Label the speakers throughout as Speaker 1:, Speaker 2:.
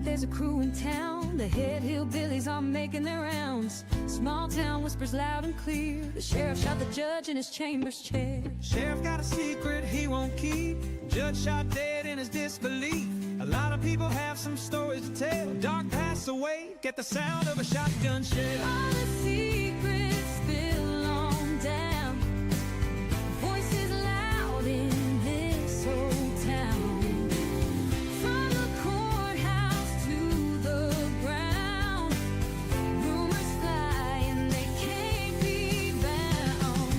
Speaker 1: night there's a crew in town. The head hillbillies are making their rounds. Small town whispers loud and clear. The sheriff shot the judge in his chambers chair.
Speaker 2: Sheriff got a secret he won't keep. Judge shot dead in his disbelief. A lot of people have some stories to tell. Dark pass away, get the sound of a shotgun shell.
Speaker 1: All the secrets spill on down. Voices loud in this old town. From the courthouse to the ground, rumors fly and they can't be bound.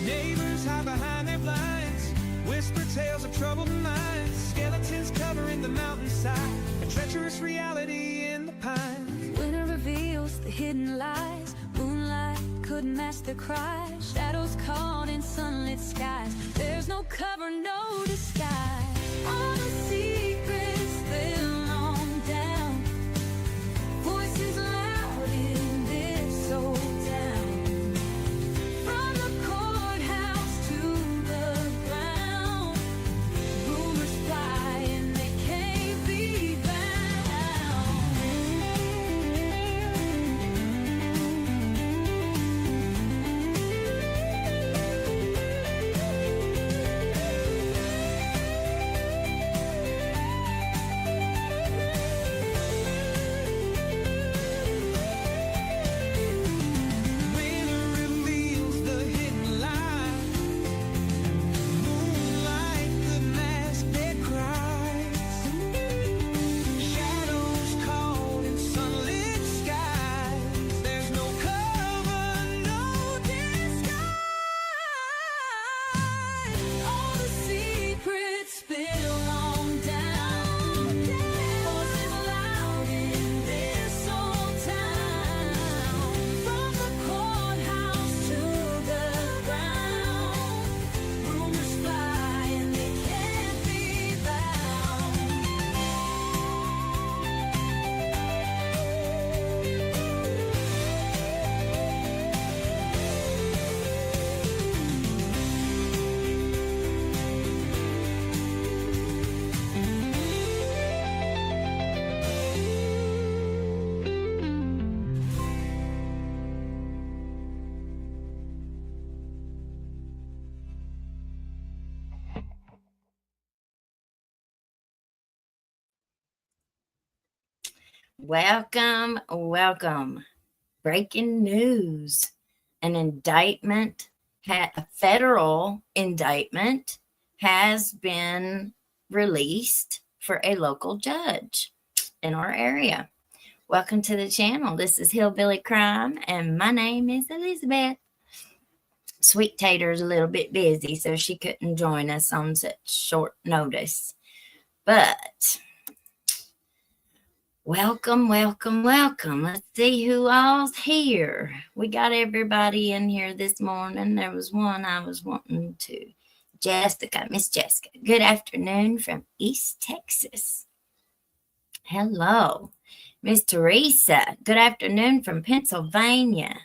Speaker 2: Neighbors hide behind their blinds, whisper tales of troubled minds. Skeletons covering the mountainside, a treacherous reality in the pines.
Speaker 1: Winter reveals the hidden lies. Moonlight couldn't mask their cries. Shadows caught in sunlit skies. There's no cover, no disguise. All the secrets spill on down. Voices loud in this old town. From the courthouse to the ground, rumors fly and they can't be
Speaker 2: Winter reveals the hidden lie. Moonlight could mask their cries. Shadows caught in sunlit skies. There's no cover, no disguise.
Speaker 1: all the secrets spill on down. Voices loud in this old town. From the courthouse to the ground, rumors fly and they can't be bound.
Speaker 3: Welcome, welcome. Breaking news. An indictment, a federal indictment has been released for a local judge in our area. Welcome to the channel. This is Hillbilly Crime, and my name is Elizabeth. Sweet Tater's a little bit busy, so she couldn't join us on such short notice. But welcome, welcome, welcome. Let's see who all's here. We got everybody in here this morning. There was one I was wanting to. Jessica, Miss Jessica. Good afternoon from East Texas. Hello. Miss Teresa. Good afternoon from Pennsylvania.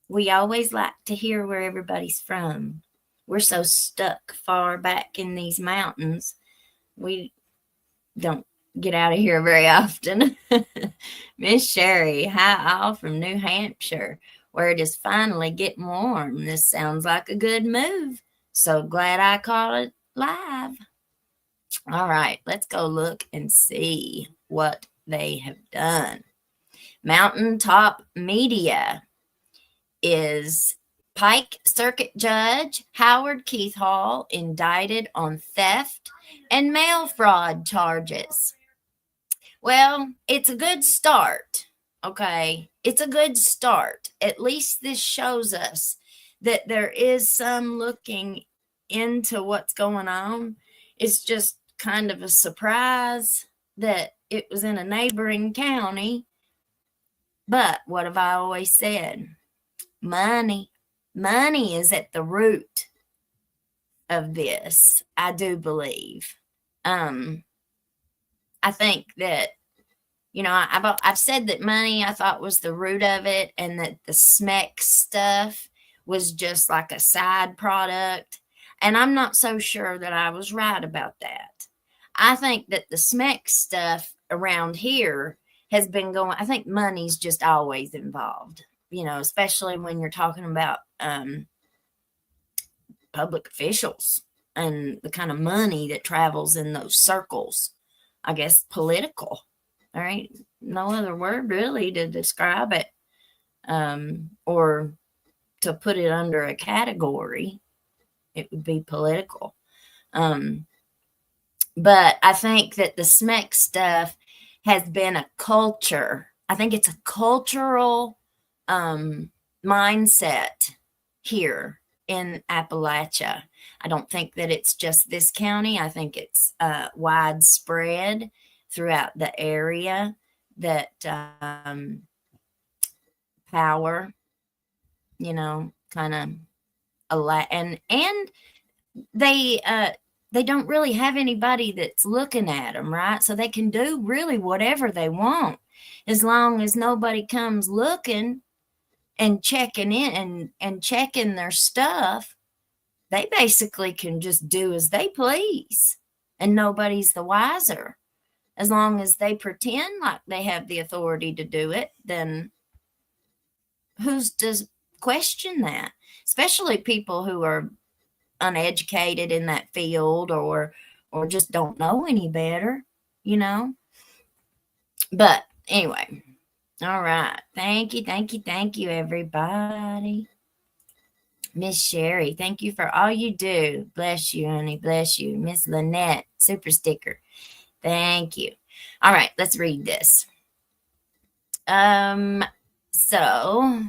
Speaker 3: We always like to hear where everybody's from. We're so stuck far back in these mountains. We don't get out of here very often. Miss Sherry, hi all from New Hampshire, where it is finally getting warm. This sounds like a good move. So glad I caught it live. All right, let's go look and see what they have done. Mountaintop Media is Pike Circuit Judge Howard Keith Hall indicted on theft and mail fraud charges. Well, it's a good start, okay? It's a good start. At least this shows us that there is some looking into what's going on. It's just kind of a surprise that it was in a neighboring county. But what have I always said? Money. Money is at the root of this, I do believe. I think that, you know, I've said that money I thought was the root of it, and that the SMEC stuff was just like a side product. And I'm not so sure that I was right about that. I think that the SMEC stuff around here has been going, I think money's just always involved, especially when you're talking about public officials and the kind of money that travels in those circles. I guess political. All right. No other word really to describe it, or to put it under a category. It would be political. But I think that the SMEC stuff has been a culture. I think it's a cultural mindset here in Appalachia. I don't think that it's just this county. I think it's widespread throughout the area that power, kind of and they don't really have anybody that's looking at them, right? So they can do really whatever they want as long as nobody comes looking and checking in and checking their stuff. They basically can just do as they please and nobody's the wiser. As long as they pretend like they have the authority to do it, then who's to question that? Especially people who are uneducated in that field or just don't know any better, But anyway, all right. Thank you, everybody. Miss Sherry, thank you for all you do. Bless you, honey. Bless you. Miss Lynette, super sticker. Thank you. All right, let's read this. So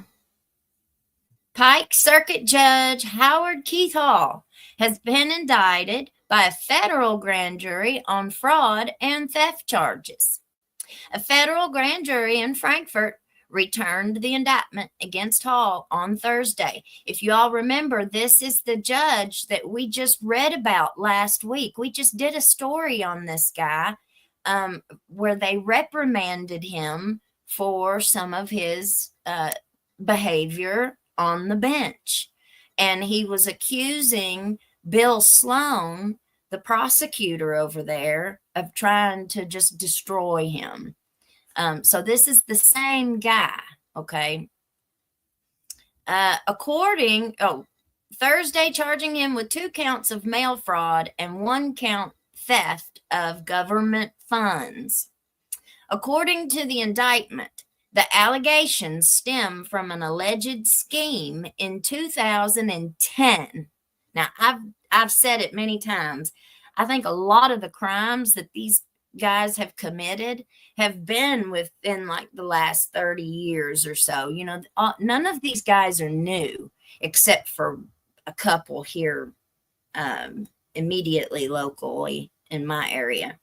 Speaker 3: Pike Circuit Judge Howard Keith Hall has been indicted by a federal grand jury on fraud and theft charges. A federal grand jury in Frankfort returned the indictment against Hall on Thursday. If you all remember, this is the judge that we just read about last week. We just did a story on this guy where they reprimanded him for some of his behavior on the bench. And he was accusing Bill Sloan, the prosecutor over there, of trying to just destroy him. So this is the same guy, okay? Thursday charging him with 2 counts of mail fraud and 1 count theft of government funds. According to the indictment, the allegations stem from an alleged scheme in 2010. Now, I've said it many times. I think a lot of the crimes that these guys have committed have been within like the last 30 years or so. None of these guys are new, except for a couple here immediately locally in my area.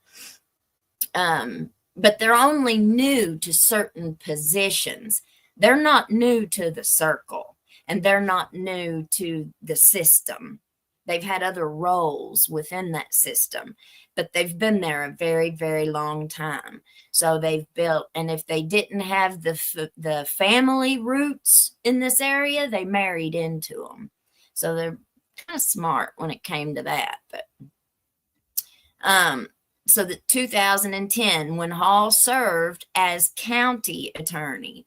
Speaker 3: But they're only new to certain positions. They're not new to the circle, and they're not new to the system. They've had other roles within that system, but they've been there a very, very long time. So they've built, and if they didn't have the family roots in this area, they married into them. So they're kind of smart when it came to that. But so the 2010, when Hall served as county attorney.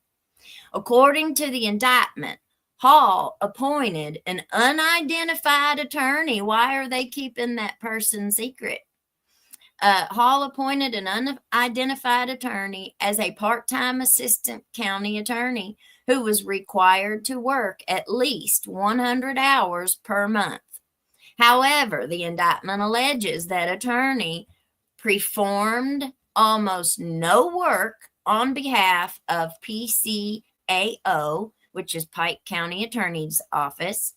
Speaker 3: According to the indictment, Hall appointed an unidentified attorney. Why are they keeping that person secret? Hall appointed an unidentified attorney as a part-time assistant county attorney who was required to work at least 100 hours per month. However, the indictment alleges that attorney performed almost no work on behalf of PCAO, which is Pike County Attorney's Office,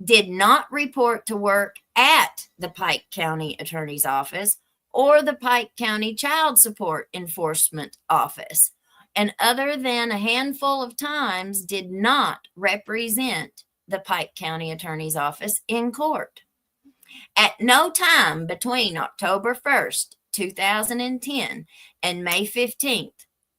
Speaker 3: did not report to work at the Pike County Attorney's Office or the Pike County Child Support Enforcement Office, and other than a handful of times did not represent the Pike County Attorney's Office in court. At no time between October 1st, 2010 and May 15th,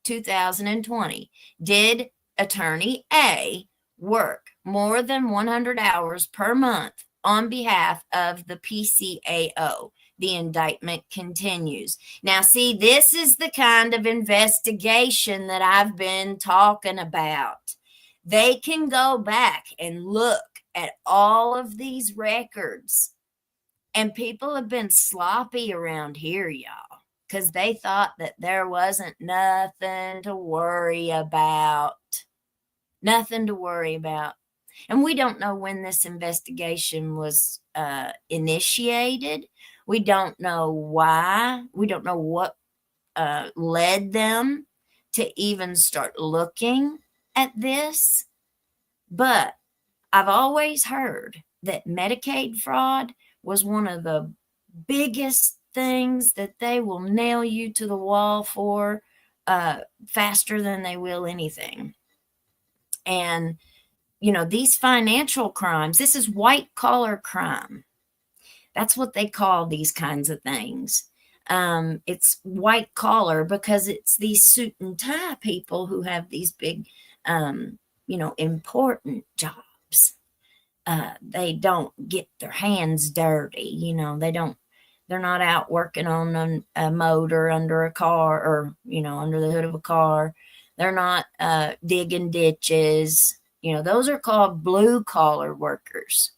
Speaker 3: 2020 did Attorney A work more than 100 hours per month on behalf of the PCAO, the indictment continues. Now, see, this is the kind of investigation that I've been talking about. They can go back and look at all of these records, and people have been sloppy around here, y'all, because they thought that there wasn't nothing to worry about. Nothing to worry about. And we don't know when this investigation was initiated. We don't know why. We don't know what led them to even start looking at this. But I've always heard that Medicaid fraud was one of the biggest things that they will nail you to the wall for faster than they will anything. And you know, these financial crimes, this is white collar crime. That's what they call these kinds of things. It's white collar because it's these suit and tie people who have these big, you know, important jobs. They don't get their hands dirty. You know, they're not out working on a motor under a car or, you know, under the hood of a car. They're not digging ditches. You know, those are called blue collar workers.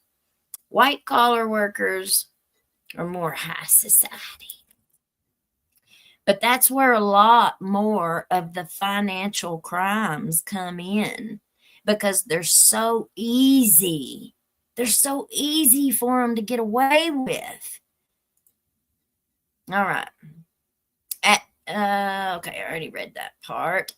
Speaker 3: White collar workers are more high society. But that's where a lot more of the financial crimes come in because they're so easy. They're so easy for them to get away with. All right. Okay, I already read that part.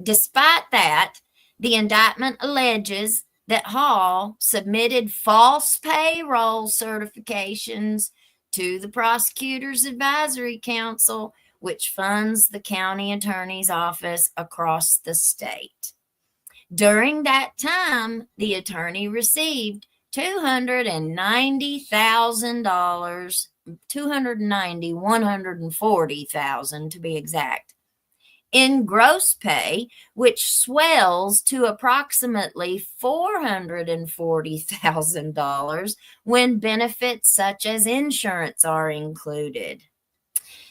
Speaker 3: Despite that, the indictment alleges that Hall submitted false payroll certifications to the Prosecutor's Advisory Council, which funds the county attorney's office across the state. During that time, the attorney received $290,000, $140,000 to be exact, in gross pay, which swells to approximately $440,000 when benefits such as insurance are included.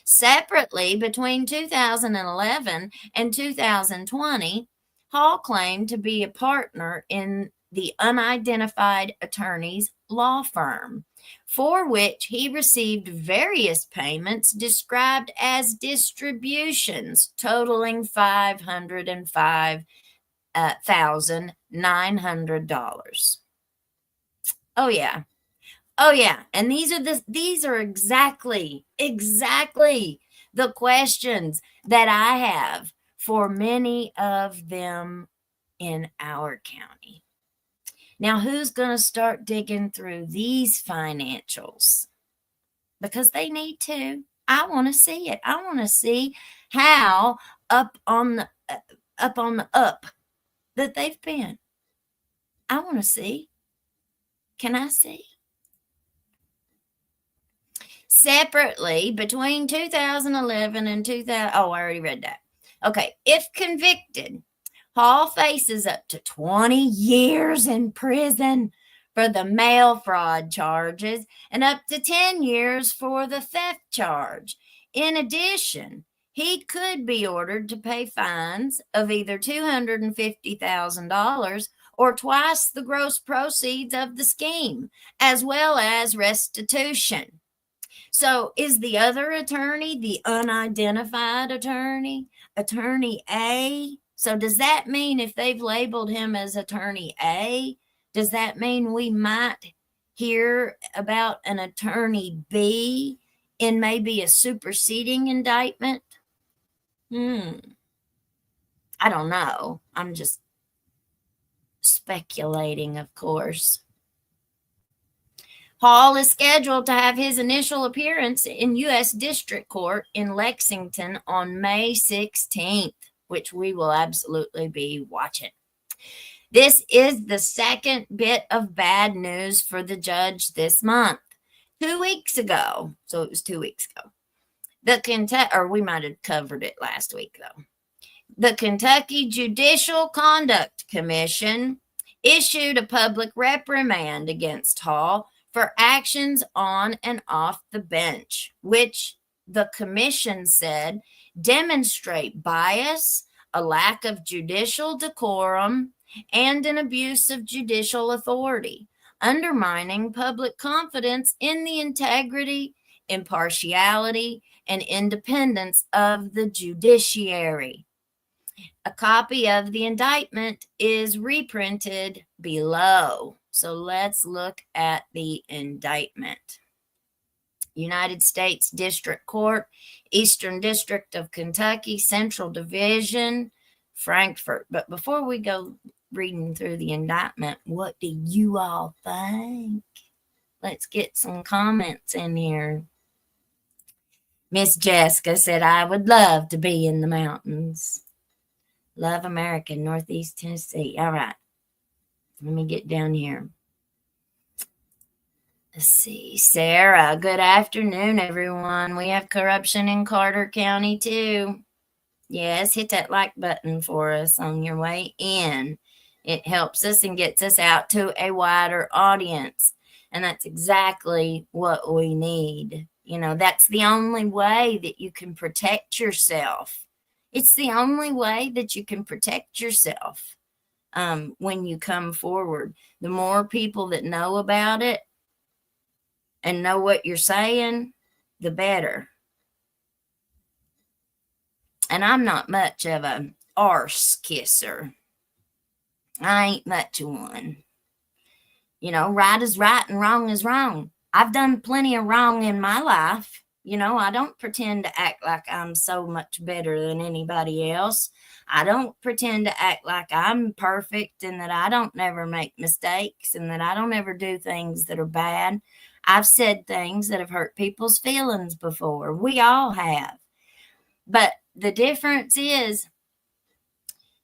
Speaker 3: Separately, between 2011 and 2020, Hall claimed to be a partner in the unidentified attorney's law firm, for which he received various payments described as distributions totaling $505,900. Oh yeah. Oh yeah. And these are exactly the questions that I have for many of them in our county. Now, who's going to start digging through these financials? Because they need to. I want to see it. I want to see how up on the up that they've been. I want to see. Can I see? Separately, between 2011 and 2000, oh, I already read that. Okay, if convicted, Hall faces up to 20 years in prison for the mail fraud charges and up to 10 years for the theft charge. In addition, he could be ordered to pay fines of either $250,000 or twice the gross proceeds of the scheme, as well as restitution. So is the other attorney the unidentified attorney, Attorney A? So does that mean if they've labeled him as Attorney A, does that mean we might hear about an Attorney B in maybe a superseding indictment? I don't know. I'm just speculating, of course. Hall is scheduled to have his initial appearance in U.S. District Court in Lexington on May 16th, which we will absolutely be watching. This is the second bit of bad news for the judge this month. 2 weeks ago, so it was 2 weeks ago, we might have covered it last week, though. The Kentucky Judicial Conduct Commission issued a public reprimand against Hall for actions on and off the bench, which the commission said demonstrate bias, a lack of judicial decorum, and an abuse of judicial authority, undermining public confidence in the integrity, impartiality, and independence of the judiciary. A copy of the indictment is reprinted below. So let's look at the indictment. United States District Court, Eastern District of Kentucky, Central Division, Frankfort. But before we go reading through the indictment, what do you all think? Let's get some comments in here. Miss Jessica said, I would love to be in the mountains. Love America, Northeast Tennessee. All right. Let me get down here. Let's see. Sarah, good afternoon, everyone. We have corruption in Carter County, too. Yes, hit that like button for us on your way in. It helps us and gets us out to a wider audience. And that's exactly what we need. You know, that's the only way that you can protect yourself. It's the only way that you can protect yourself when you come forward. The more people that know about it and know what you're saying, the better. And I'm not much of a arse kisser. I ain't much of one. You know, right is right and wrong is wrong. I've done plenty of wrong in my life. You know, I don't pretend to act like I'm so much better than anybody else. I don't pretend to act like I'm perfect and that I don't never make mistakes and that I don't ever do things that are bad. I've said things that have hurt people's feelings before. We all have. But the difference is,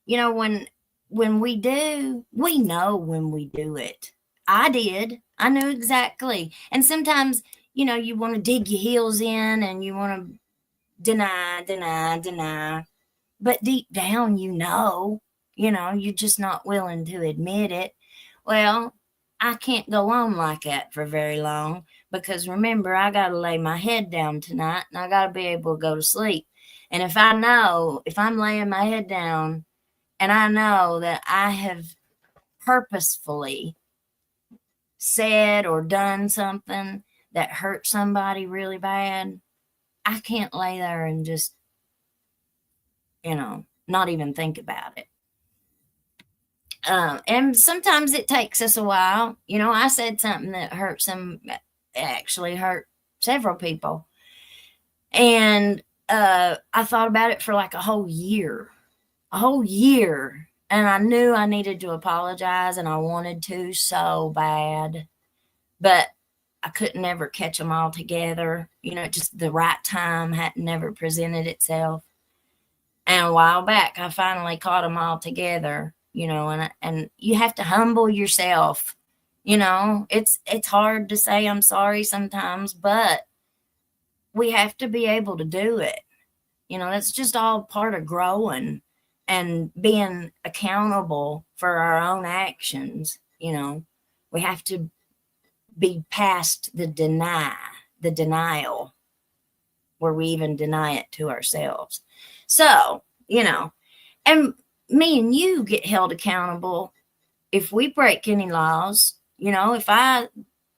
Speaker 3: you know, when we do, we know when we do it. I did. I knew exactly. And sometimes, you know, you want to dig your heels in and you want to deny. But deep down, you know, you're just not willing to admit it. Well, I can't go on like that for very long because remember, I got to lay my head down tonight and I got to be able to go to sleep. And if I'm laying my head down and I know that I have purposefully said or done something that hurt somebody really bad, I can't lay there and just, not even think about it. And sometimes it takes us a while. You know, I said something that actually hurt several people. And I thought about it for like a whole year. And I knew I needed to apologize and I wanted to so bad. But I couldn't ever catch them all together. You know, just the right time hadn't never presented itself. And a while back, I finally caught them all together, you know, and you have to humble yourself. You know, it's hard to say I'm sorry sometimes, but we have to be able to do it. You know, that's just all part of growing and being accountable for our own actions. You know, we have to be past the denial where we even deny it to ourselves. So, you know, and me and you get held accountable if we break any laws. You know, if I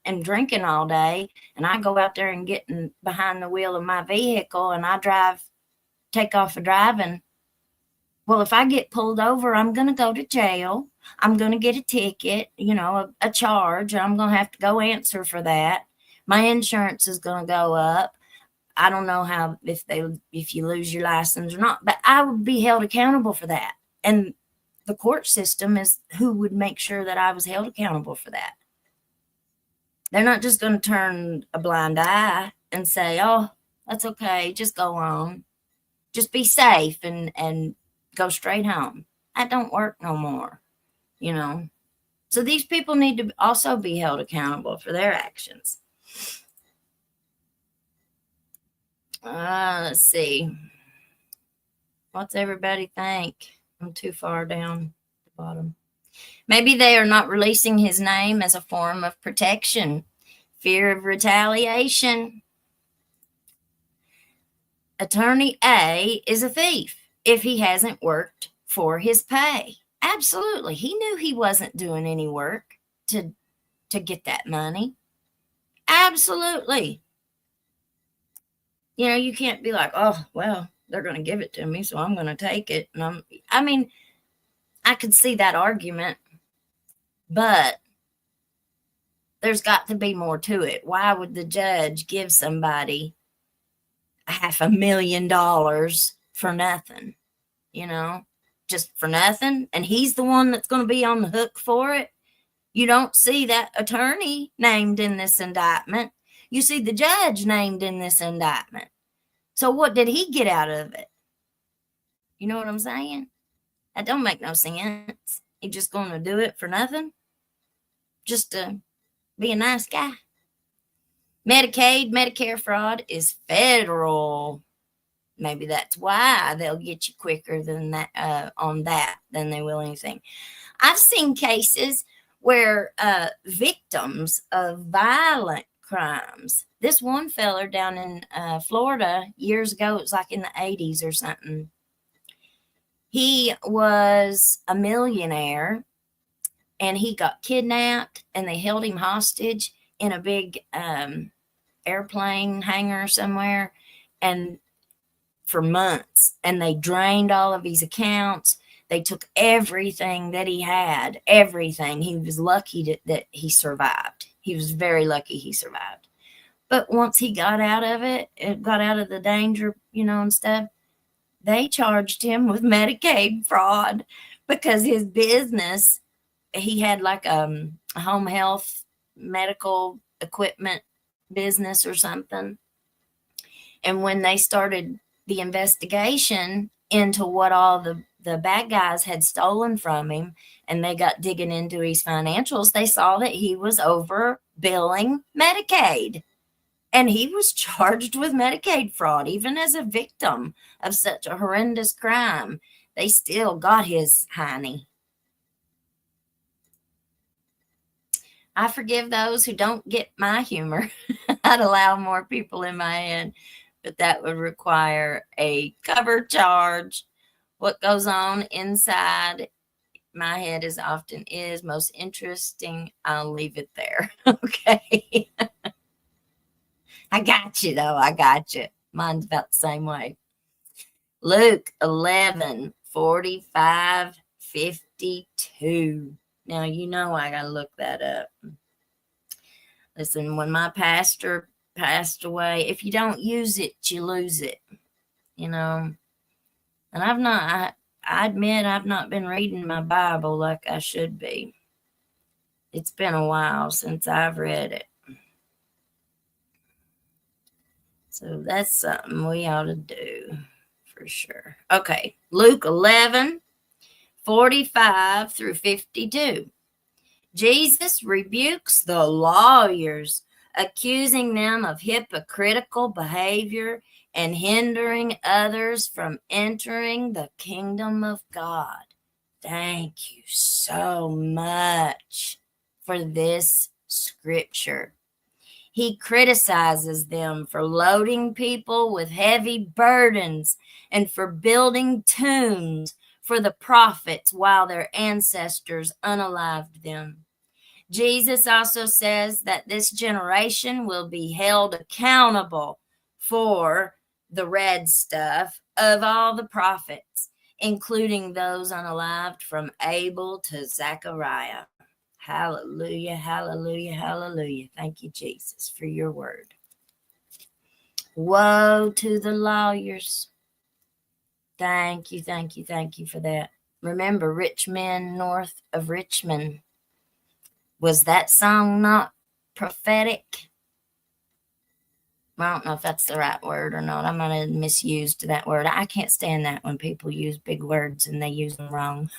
Speaker 3: am drinking all day and I go out there and get behind the wheel of my vehicle and I take off of driving, well, if I get pulled over, I'm going to go to jail. I'm going to get a ticket, you know, a charge. I'm going to have to go answer for that. My insurance is going to go up. I don't know how, if you lose your license or not, but I would be held accountable for that. And the court system is who would make sure that I was held accountable for that. They're not just going to turn a blind eye and say, oh, that's okay, just go on. Just be safe and go straight home. That don't work no more, you know. So these people need to also be held accountable for their actions. Let's see. What's everybody think? I'm too far down the bottom. Maybe they are not releasing his name as a form of protection. Fear of retaliation. Attorney A is a thief if he hasn't worked for his pay. Absolutely. He knew he wasn't doing any work to get that money. Absolutely. You know, you can't be like, oh, well, they're going to give it to me, so I'm going to take it. And I mean, I could see that argument, but there's got to be more to it. Why would the judge give somebody $500,000 for nothing? You know, just for nothing? And he's the one that's going to be on the hook for it. You don't see that attorney named in this indictment. You see the judge named in this indictment. So what did he get out of it? You know what I'm saying? That don't make no sense. He just going to do it for nothing? Just to be a nice guy. Medicaid, Medicare fraud is federal. Maybe that's why they'll get you quicker than that on that than they will anything. I've seen cases where victims of violent crimes. This one feller down in Florida years ago, it was like in the 80s or something. He was a millionaire and he got kidnapped and they held him hostage in a big airplane hangar somewhere and for months, and they drained all of his accounts. They took everything that he had, everything. He was lucky that he survived. He was very lucky he survived. But once he got out of it got out of the danger, you know, and stuff, they charged him with Medicaid fraud because his business, he had like a home health medical equipment business or something. And when they started the investigation into what all the bad guys had stolen from him and they got digging into his financials, they saw that he was overbilling Medicaid. And he was charged with Medicaid fraud, even as a victim of such a horrendous crime. They still got his hiney. I forgive those who don't get my humor. I'd allow more people in my head, but that would require a cover charge. What goes on inside my head as often is most interesting. I'll leave it there. Okay. I got you, though. I got you. Mine's about the same way. Luke 11, 45, 52. Now, you know I got to look that up. Listen, when my pastor passed away, if you don't use it, you lose it. You know? And I admit I've not been reading my Bible like I should be. It's been a while since I've read it. So that's something we ought to do for sure. Okay, Luke 11, 45 through 52. Jesus rebukes the lawyers, accusing them of hypocritical behavior and hindering others from entering the kingdom of God. Thank you so much for this scripture. He criticizes them for loading people with heavy burdens and for building tombs for the prophets while their ancestors unalived them. Jesus also says that this generation will be held accountable for the red stuff of all the prophets, including those unalived from Abel to Zechariah. Hallelujah, hallelujah, hallelujah. Thank you, Jesus, for your word. Woe to the lawyers. Thank you, thank you, thank you for that. Remember, rich men north of Richmond. Was that song not prophetic? I don't know if that's the right word or not. I might have misused that word. I can't stand that when people use big words and they use them wrong.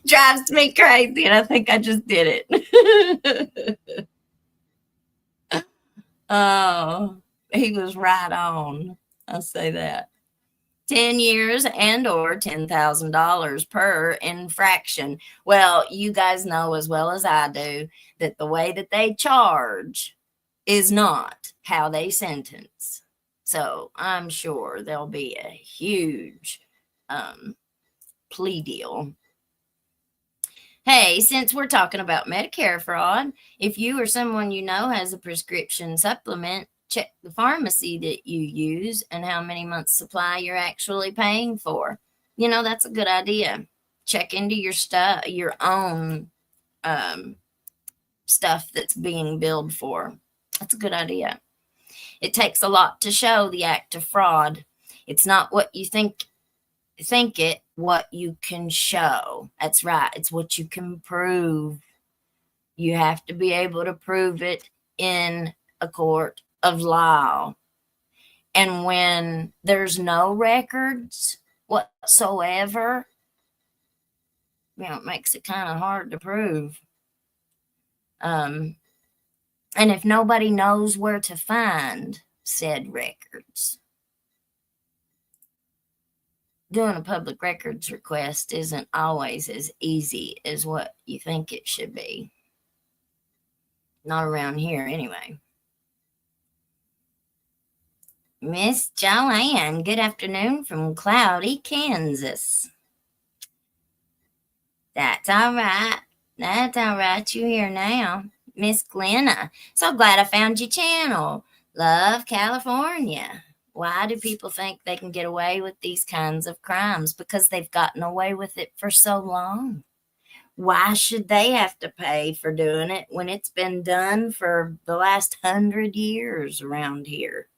Speaker 3: Drives me crazy, and I think I just did it. Oh, he was right on. I'll say that. 10 years and or $10,000 per infraction. Well, you guys know as well as I do that the way that they charge is not how they sentence. So I'm sure there'll be a huge plea deal. Hey, since we're talking about Medicare fraud, if you or someone you know has a prescription supplement, check the pharmacy that you use and how many months supply you're actually paying for. You know, that's a good idea. Check into your stuff, your own stuff that's being billed for. That's a good idea. It takes a lot to show the act of fraud. It's not what you think it, what you can show. That's right. It's what you can prove. You have to be able to prove it in a court of law. And when there's no records whatsoever, it makes it kind of hard to prove. And if nobody knows where to find said records, doing a public records request isn't always as easy as what you think it should be. Not around here, anyway. Miss Joanne, good afternoon from Cloudy, Kansas. That's all right. That's all right. You're here now. Miss Glenna, so glad I found your channel. Love California. Why do people think they can get away with these kinds of crimes? Because they've gotten away with it for so long. Why should they have to pay for doing it when it's been done for the last 100 years around here?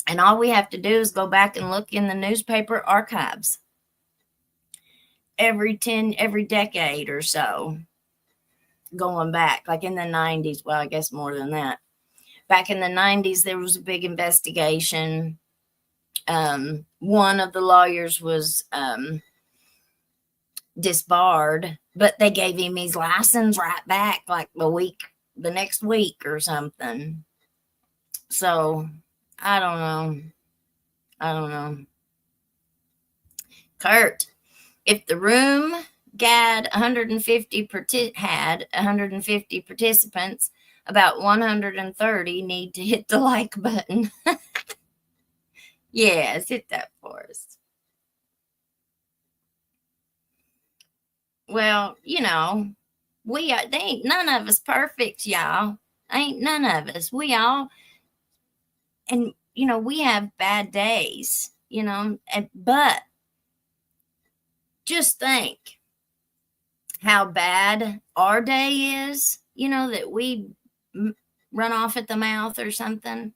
Speaker 3: And all we have to do is go back and look in the newspaper archives every decade or so, going back, like in the 90s. Well, I guess more than that. Back in the 90s, there was a big investigation. One of the lawyers was disbarred, but they gave him his license right back like the next week or something. So I don't know. Kurt, if the room had 150 participants, about 130 need to hit the like button. Yes, hit that for us. Well, they ain't none of us perfect, y'all. Ain't none of us. We all, and we have bad days, but just think how bad our day is, that we run off at the mouth or something.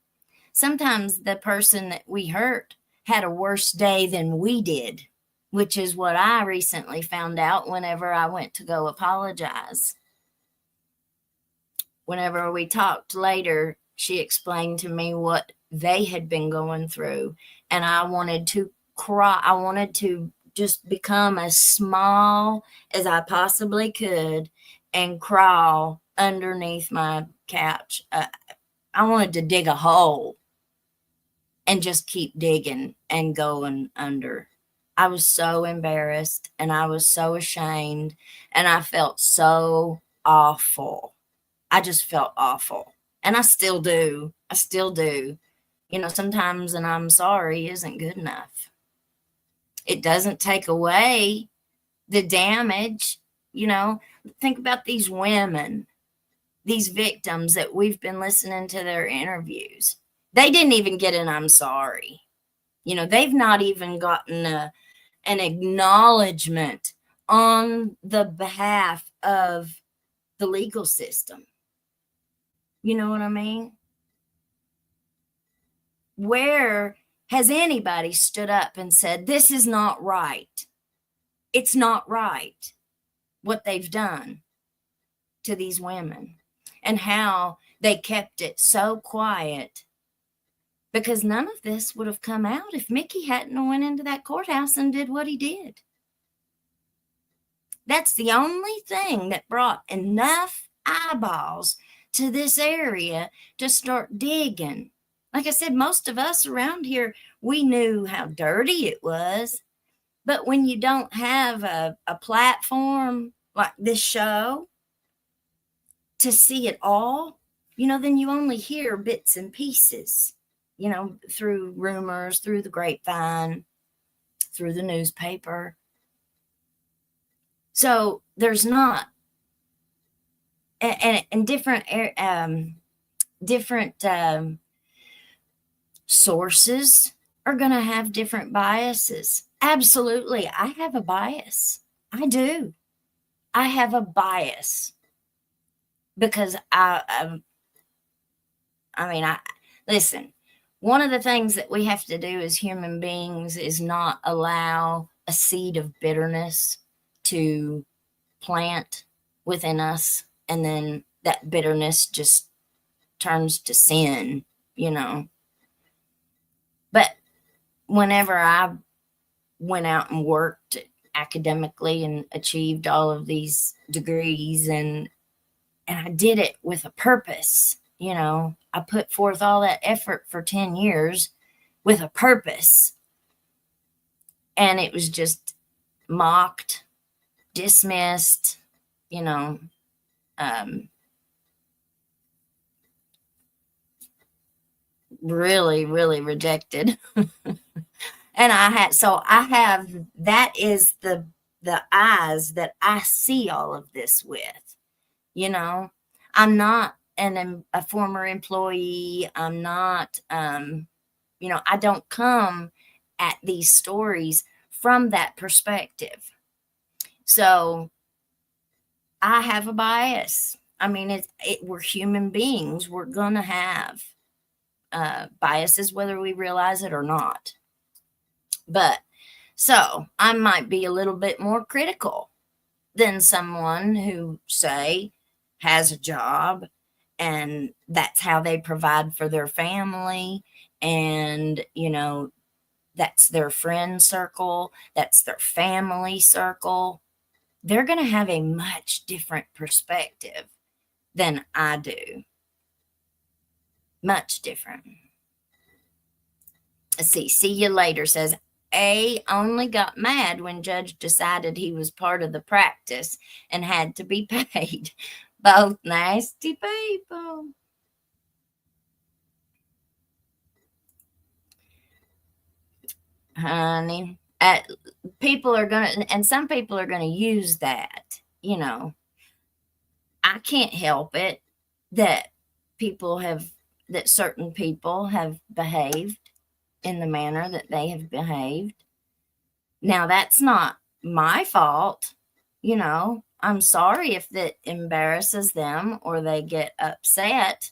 Speaker 3: Sometimes the person that we hurt had a worse day than we did, which is what I recently found out whenever I went to go apologize. Whenever we talked later, she explained to me what they had been going through, and I wanted to cry. I wanted to just become as small as I possibly could and crawl underneath my couch. I wanted to dig a hole and just keep digging and going under. I was so embarrassed and I was so ashamed and I felt so awful. I just felt awful. And I still do. Sometimes an I'm sorry isn't good enough. It doesn't take away the damage. Think about these women, these victims that we've been listening to their interviews. They didn't even get an I'm sorry. They've not even gotten an acknowledgement on the behalf of the legal system. You know what I mean? Where has anybody stood up and said, this is not right? It's not right what they've done to these women and how they kept it so quiet, because none of this would have come out if Mickey hadn't went into that courthouse and did what he did. That's the only thing that brought enough eyeballs to this area to start digging. Like I said, most of us around here, we knew how dirty it was. But when you don't have a platform like this show to see it all, then you only hear bits and pieces, through rumors, through the grapevine, through the newspaper. So there's not, and different sources are going to have different biases. Absolutely. I have a bias. I do. I have a bias because listen, one of the things that we have to do as human beings is not allow a seed of bitterness to plant within us, and then that bitterness just turns to sin, But whenever I went out and worked academically and achieved all of these degrees, and I did it with a purpose, I put forth all that effort for 10 years with a purpose, and it was just mocked, dismissed, really, really rejected. And that is the eyes that I see all of this with. I'm not a former employee. I'm not, I don't come at these stories from that perspective. So I have a bias. I mean, we're human beings. We're going to have biases, whether we realize it or not. But so I might be a little bit more critical than someone who, say, has a job and that's how they provide for their family, and that's their friend circle, that's their family circle. They're going to have a much different perspective than I do. Much different. Let's see you later says, A only got mad when judge decided he was part of the practice and had to be paid. Both nasty people. Honey, people are going to, and some people are going to use that, I can't help it that certain people have behaved in the manner that they have behaved. Now, that's not my fault. I'm sorry if that embarrasses them or they get upset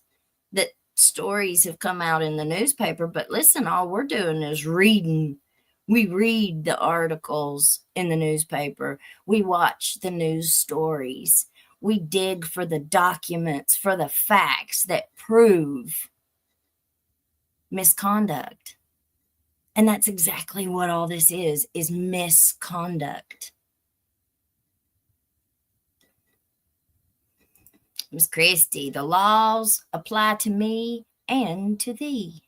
Speaker 3: that stories have come out in the newspaper. But listen, all we're doing is reading. We read the articles in the newspaper. We watch the news stories. We dig for the documents, for the facts that prove misconduct. And that's exactly what all this is misconduct. Miss Christie, the laws apply to me and to thee.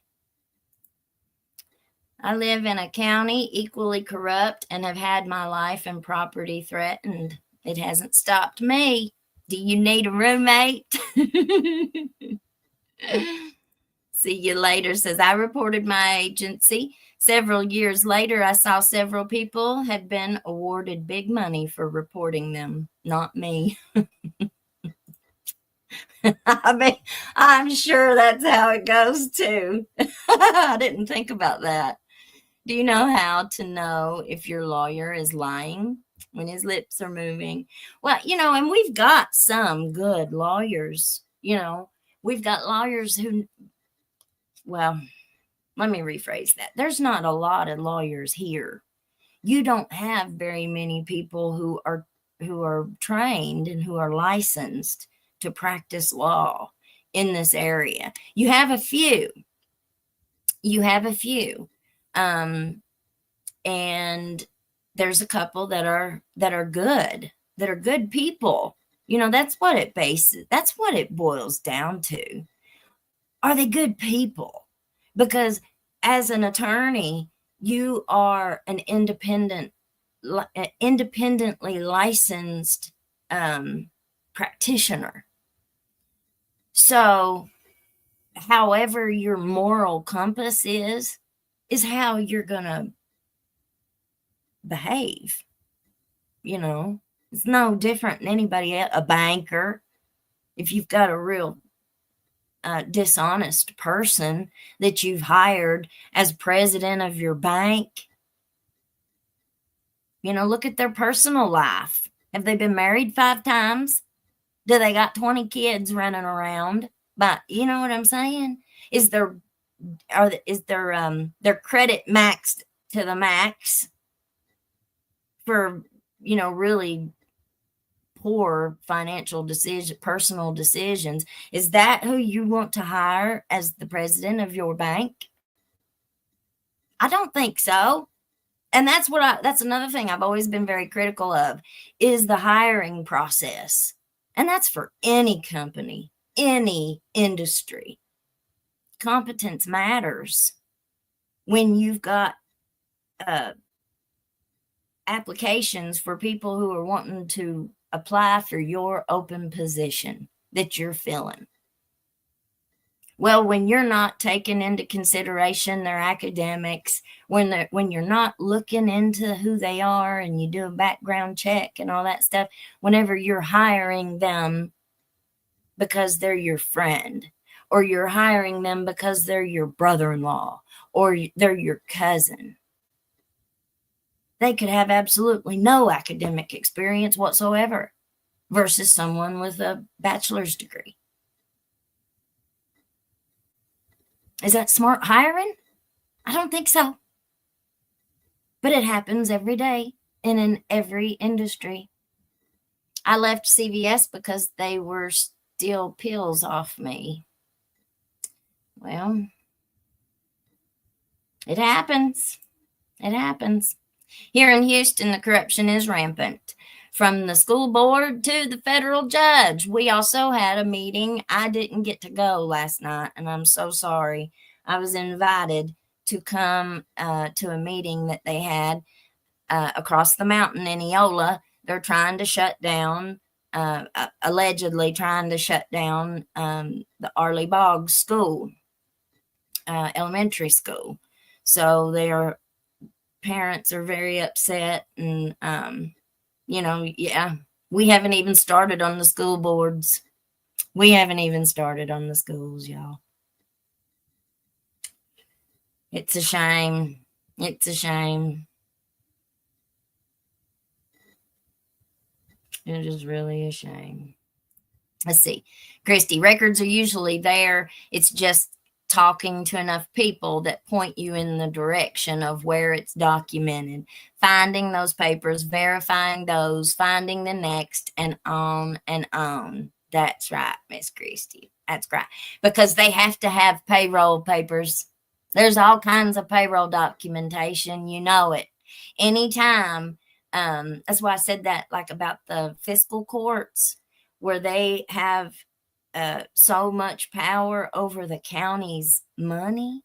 Speaker 3: I live in a county equally corrupt and have had my life and property threatened. It hasn't stopped me. Do you need a roommate? See you later says, I reported my agency. Several years later, I saw several people had been awarded big money for reporting them. Not me. I mean, I'm sure that's how it goes too. I didn't think about that. Do you know how to know if your lawyer is lying? When his lips are moving? Well, and we've got some good lawyers. We've got lawyers who, well, let me rephrase that. There's not a lot of lawyers here. You don't have very many people who are trained and who are licensed to practice law in this area. You have a few. And there's a couple that are good people. That's what that's what it boils down to. Are they good people? Because as an attorney, you are an independently licensed practitioner. So however your moral compass is how you're going to behave. It's no different than anybody else. A banker, if you've got a real dishonest person that you've hired as president of your bank, look at their personal life. Have they been married 5 times? Do they got 20 kids running around? But you know what I'm saying? Is their credit maxed to the max for really poor personal decisions? Is that who you want to hire as the president of your bank? I don't think so. And that's another thing I've always been very critical of, is the hiring process. And that's for any company, any industry. Competence matters when you've got applications for people who are wanting to apply for your open position that you're filling. Well, when you're not taking into consideration their academics, when you're not looking into who they are and you do a background check and all that stuff, whenever you're hiring them because they're your friend, or you're hiring them because they're your brother-in-law, or they're your cousin, they could have absolutely no academic experience whatsoever versus someone with a bachelor's degree. Is that smart hiring? I don't think so. But it happens every day and in every industry. I left CVS because they were steal pills off me. Well, it happens. It happens. Here in Houston, the corruption is rampant. From the school board to the federal judge. We also had a meeting. I didn't get to go last night, and I'm so sorry. I was invited to come to a meeting that they had across the mountain in Eola. They're trying to shut down, allegedly trying to shut down the Arley Boggs School, elementary school. So their parents are very upset, and we haven't even started on the school boards. We haven't even started on the schools, y'all. It's a shame. It's a shame. It is really a shame. Let's see. Christy, records are usually there. It's just talking to enough people that point you in the direction of where it's documented, finding those papers, verifying those, finding the next, and on and on. That's right, Miss Christie. That's right. Because they have to have payroll papers. There's all kinds of payroll documentation. You know it. Anytime. That's why I said that, like about the fiscal courts, where they have so much power over the county's money.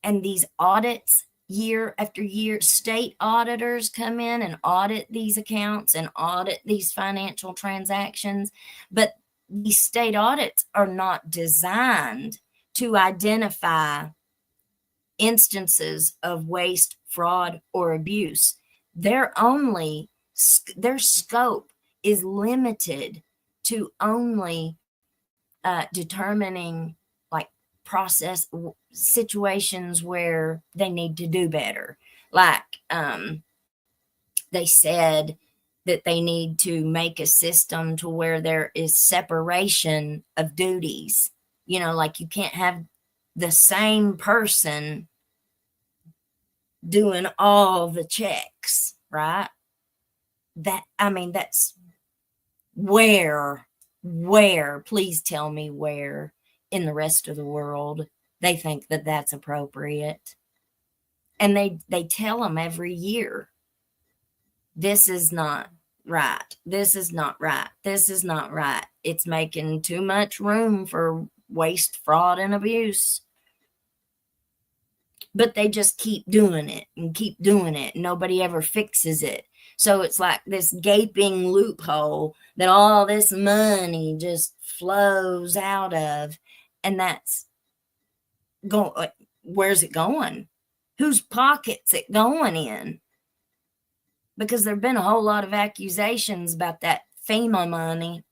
Speaker 3: And these audits, year after year, state auditors come in and audit these accounts and audit these financial transactions. But these state audits are not designed to identify instances of waste, fraud, or abuse. Their scope is limited to only determining like process situations where they need to do better. Like they said that they need to make a system to where there is separation of duties. Like you can't have the same person doing all the checks, right? That's where, please tell me where in the rest of the world they think that that's appropriate. And they tell them every year, this is not right. This is not right. This is not right. It's making too much room for waste, fraud, and abuse. But they just keep doing it and keep doing it. Nobody ever fixes it. So it's like this gaping loophole that all this money just flows out of. And that's going, where's it going? Whose pocket's it going in? Because there have been a whole lot of accusations about that FEMA money.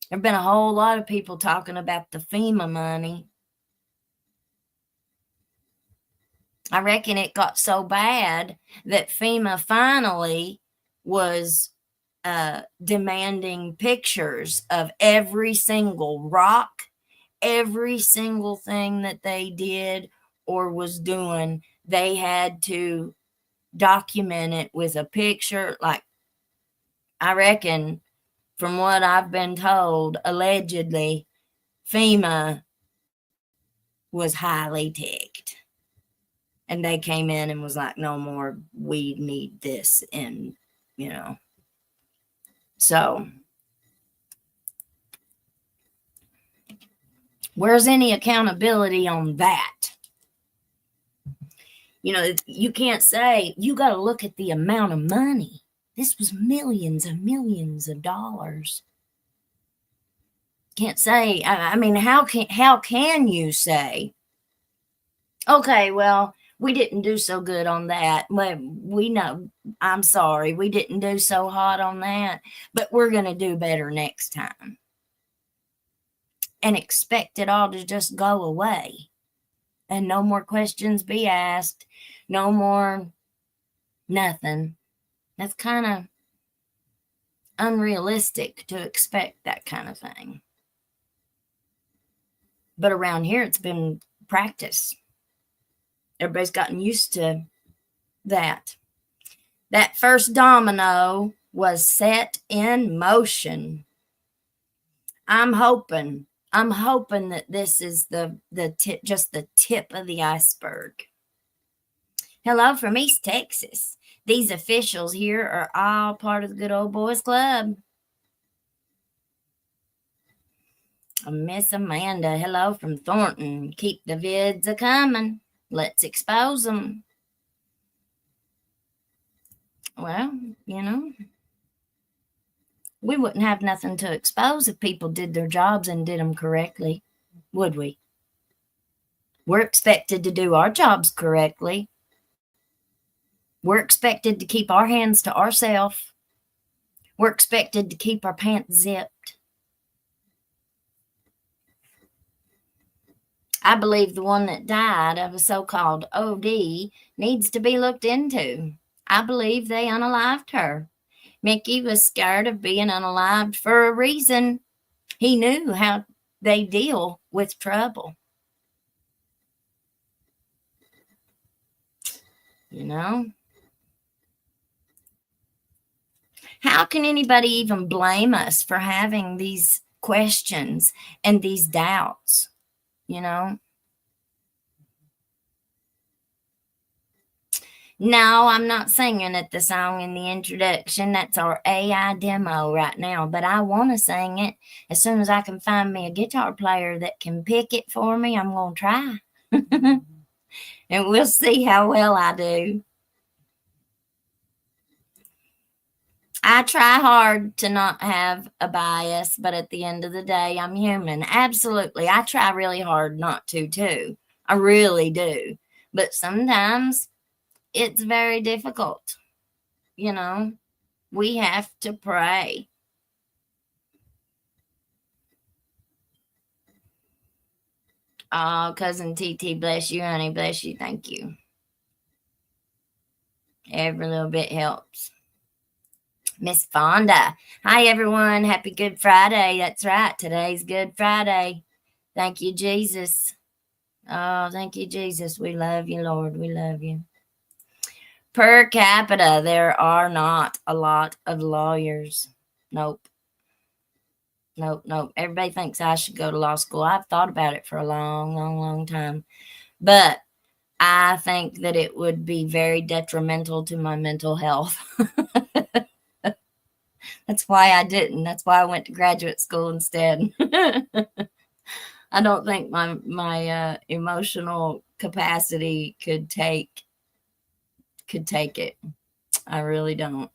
Speaker 3: There have been a whole lot of people talking about the FEMA money. I reckon it got so bad that FEMA finally was demanding pictures of every single rock, every single thing that they did or was doing. They had to document it with a picture. Like, I reckon, from what I've been told, allegedly, FEMA was highly ticked. And they came in and was like, no more, we need this. And, you know, so where's any accountability on that? You know, you can't say, you got to look at the amount of money. This was millions and millions of dollars. Can't say, I mean, how can you say, okay, well, we didn't do so good on that. Well, we know, I'm sorry, we didn't do so hot on that, but we're going to do better next time. And expect it all to just go away. And no more questions be asked. No more nothing. That's kind of unrealistic to expect that kind of thing. But around here, it's been practice. Everybody's gotten used to that. That first domino was set in motion. I'm hoping that this is the tip, just the tip of the iceberg. Hello from East Texas. These officials here are all part of the Good Old Boys Club. Miss Amanda, hello from Thornton. Keep the vids a-coming. Let's expose them. Well, you know, we wouldn't have nothing to expose if people did their jobs and did them correctly, would we? We're expected to do our jobs correctly. We're expected to keep our hands to ourselves. We're expected to keep our pants zipped. I believe the one that died of a so-called OD needs to be looked into. I believe they unalived her. Mickey was scared of being unalived for a reason. He knew how they deal with trouble. You know? How can anybody even blame us for having these questions and these doubts? You know? No, I'm not singing at the song in the introduction. That's our AI demo right now. But I want to sing it. As soon as I can find me a guitar player that can pick it for me, I'm going to try. And we'll see how well I do. I try hard to not have a bias, but at the end of the day, I'm human. Absolutely. I try really hard not to, too. I really do. But sometimes it's very difficult. You know, we have to pray. Oh, Cousin TT, bless you, honey. Bless you. Thank you. Every little bit helps. Miss Fonda. Hi, everyone. Happy Good Friday. That's right. Today's Good Friday. Thank you, Jesus. Oh, thank you, Jesus. We love you, Lord. We love you. Per capita, there are not a lot of lawyers. Nope. Nope. Everybody thinks I should go to law school. I've thought about it for a long time. But I think that it would be very detrimental to my mental health. That's why I didn't. That's why I went to graduate school instead. I don't think my emotional capacity could take it. I really don't.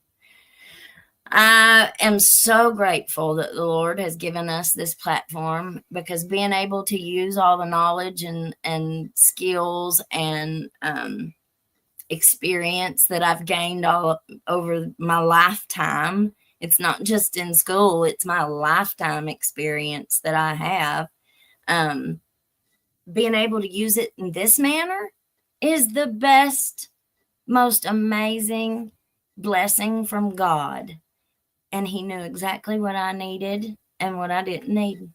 Speaker 3: I am so grateful that the Lord has given us this platform, because being able to use all the knowledge and skills and experience that I've gained all over my lifetime. It's not just in school, it's my lifetime experience that I have. Being able to use it in this manner is the best, most amazing blessing from God. And He knew exactly what I needed and what I didn't need.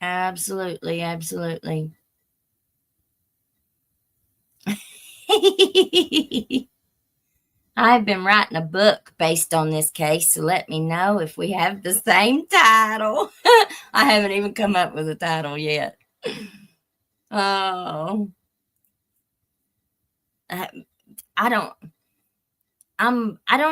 Speaker 3: Absolutely, absolutely. I've been writing a book based on this case, so let me know if we have the same title. I haven't even come up with a title yet. Oh, I don't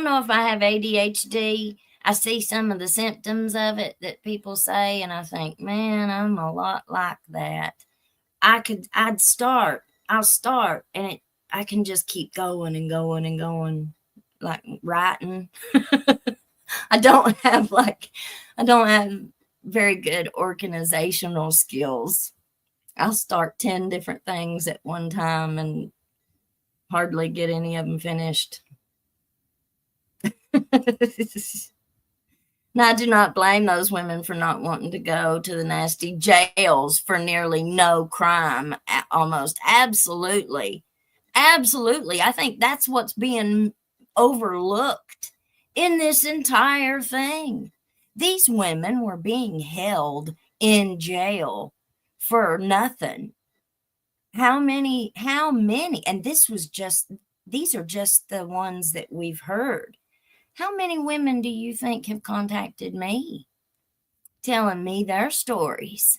Speaker 3: know if I have ADHD. I see some of the symptoms of it that people say, and I think, man, I'm a lot like that. I'll start, and I can just keep going and going and going, like writing. I don't have very good organizational skills. I'll start 10 different things at one time and hardly get any of them finished. Now, I do not blame those women for not wanting to go to the nasty jails for nearly no crime. Almost absolutely. Absolutely. I think that's what's being overlooked in this entire thing. These women were being held in jail for nothing. How many? And these are just the ones that we've heard. How many women do you think have contacted me telling me their stories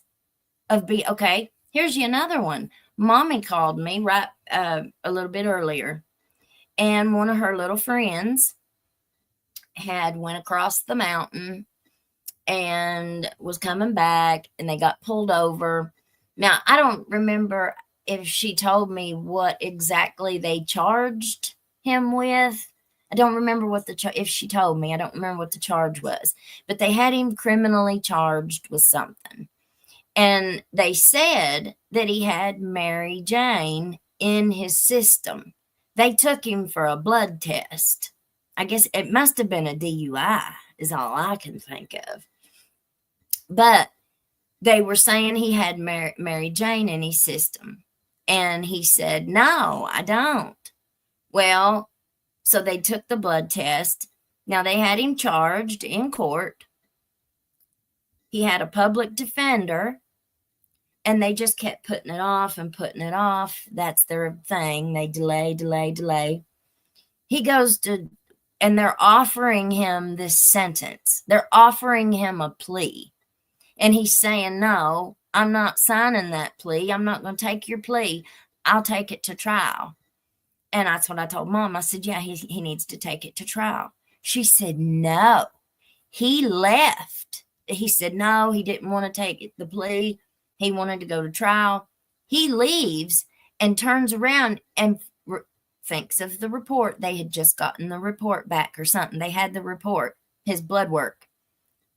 Speaker 3: of okay, here's another one. Mommy called me right a little bit earlier, and one of her little friends had went across the mountain and was coming back, and they got pulled over. Now, I don't remember if she told me what exactly they charged him with. I don't remember if she told me. I don't remember what the charge was, but they had him criminally charged with something. And they said that he had Mary Jane in his system. They took him for a blood test. I guess it must have been a DUI, is all I can think of. But they were saying he had Mary Jane in his system. And he said, no, I don't. Well, so they took the blood test. Now, they had him charged in court. He had a public defender, and they just kept putting it off and putting it off. That's their thing. They delay. He goes to, and they're offering him this sentence. They're offering him a plea. And he's saying, no, I'm not signing that plea. I'm not going to take your plea. I'll take it to trial. And that's what I told Mom. I said, yeah, he needs to take it to trial. She said, no, he left. He said, no, he didn't want to take the plea. He wanted to go to trial. He leaves and turns around and thinks of the report. They had just gotten the report back or something. They had the report, his blood work.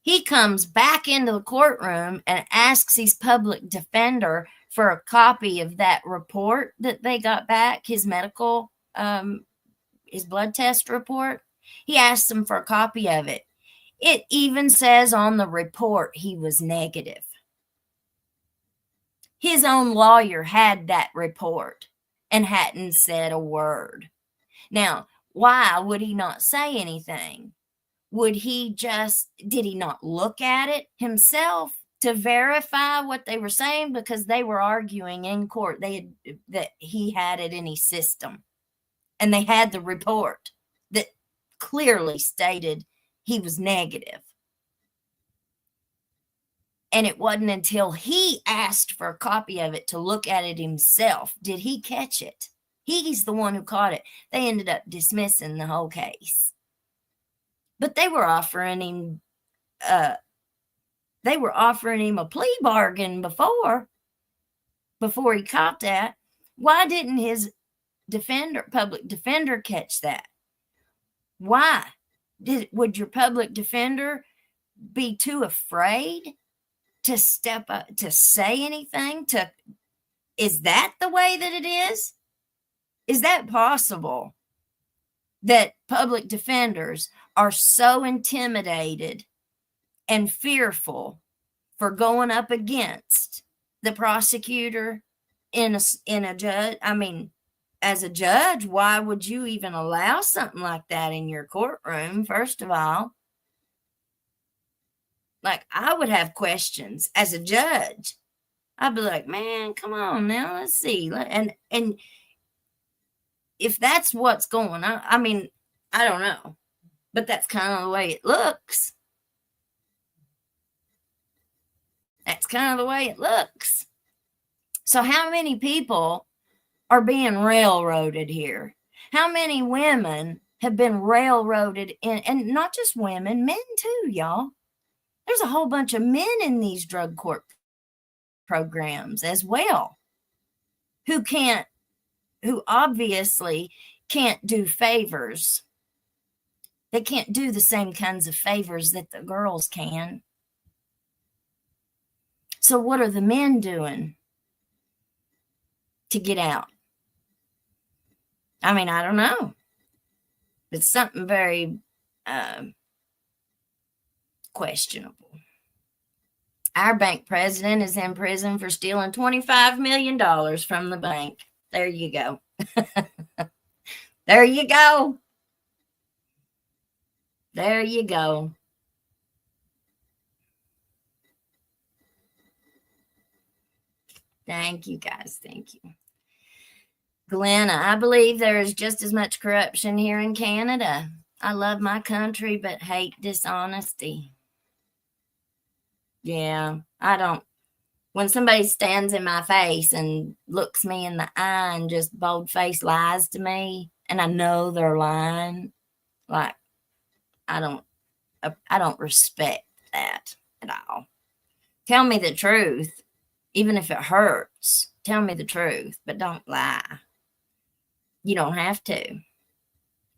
Speaker 3: He comes back into the courtroom and asks his public defender for a copy of that report that they got back, his medical, his blood test report. He asked him for a copy of it. It even says on the report he was negative. His own lawyer had that report and hadn't said a word. Now, why would he not say anything? Did he not look at it himself to verify what they were saying? Because they were arguing in court that he had it in his system. And they had the report that clearly stated he was negative. And it wasn't until he asked for a copy of it to look at it himself did he catch it. He's the one who caught it. They ended up dismissing the whole case. But they were offering him a plea bargain before he caught that. Why didn't his public defender catch that? Why? Would your public defender be too afraid to step up, to say anything? Is that the way that it is? Is that possible? That public defenders are so intimidated and fearful for going up against the prosecutor in a judge? I mean, as a judge, why would you even allow something like that in your courtroom? First of all, like, I would have questions as a judge. I'd be like, man, come on now, let's see. And if that's what's going on, I mean, I don't know, but that's kind of the way it looks. That's kind of the way it looks. So how many people are being railroaded here? How many women have been railroaded in, and not just women, men too, y'all. There's a whole bunch of men in these drug court programs as well, who obviously can't do favors. They can't do the same kinds of favors that the girls can. So what are the men doing to get out? I mean, I don't know. It's something very questionable. Our bank president is in prison for stealing $25 million from the bank. There you go. There you go. There you go. Thank you, guys. Thank you. Glenna, I believe there is just as much corruption here in Canada. I love my country, but hate dishonesty. Yeah, I don't. When somebody stands in my face and looks me in the eye and just bold-faced lies to me, and I know they're lying, like, I don't respect that at all. Tell me the truth, even if it hurts. Tell me the truth, but don't lie. You don't have to.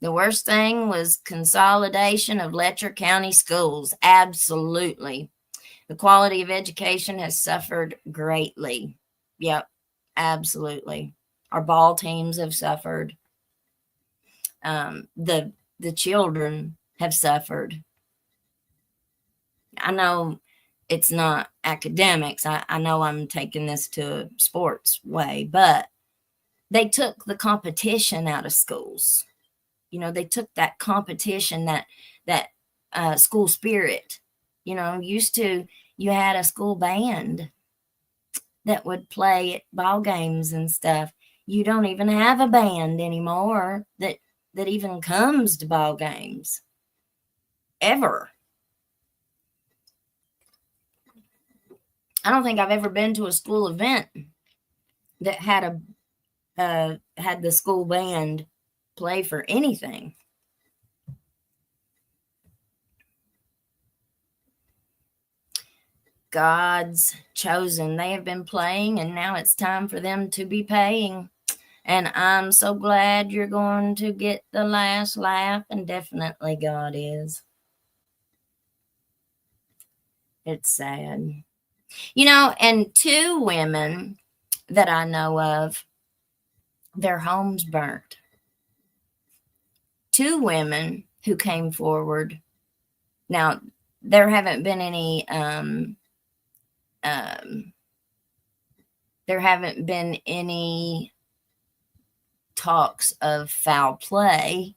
Speaker 3: The worst thing was consolidation of Letcher County schools. Absolutely. The quality of education has suffered greatly. Yep, absolutely. Our ball teams have suffered. The children have suffered. I know it's not academics. I know I'm taking this to a sports way, but they took the competition out of schools. You know, they took that competition, that school spirit. You know, used to, you had a school band that would play at ball games and stuff. You don't even have a band anymore that even comes to ball games. Ever. I don't think I've ever been to a school event that had had the school band play for anything. God's chosen. They have been playing, and now it's time for them to be paying. And I'm so glad you're going to get the last laugh, and definitely God is. It's sad. You know, and 2 women that I know of, their homes burnt. 2 women who came forward. Now, there haven't been any talks of foul play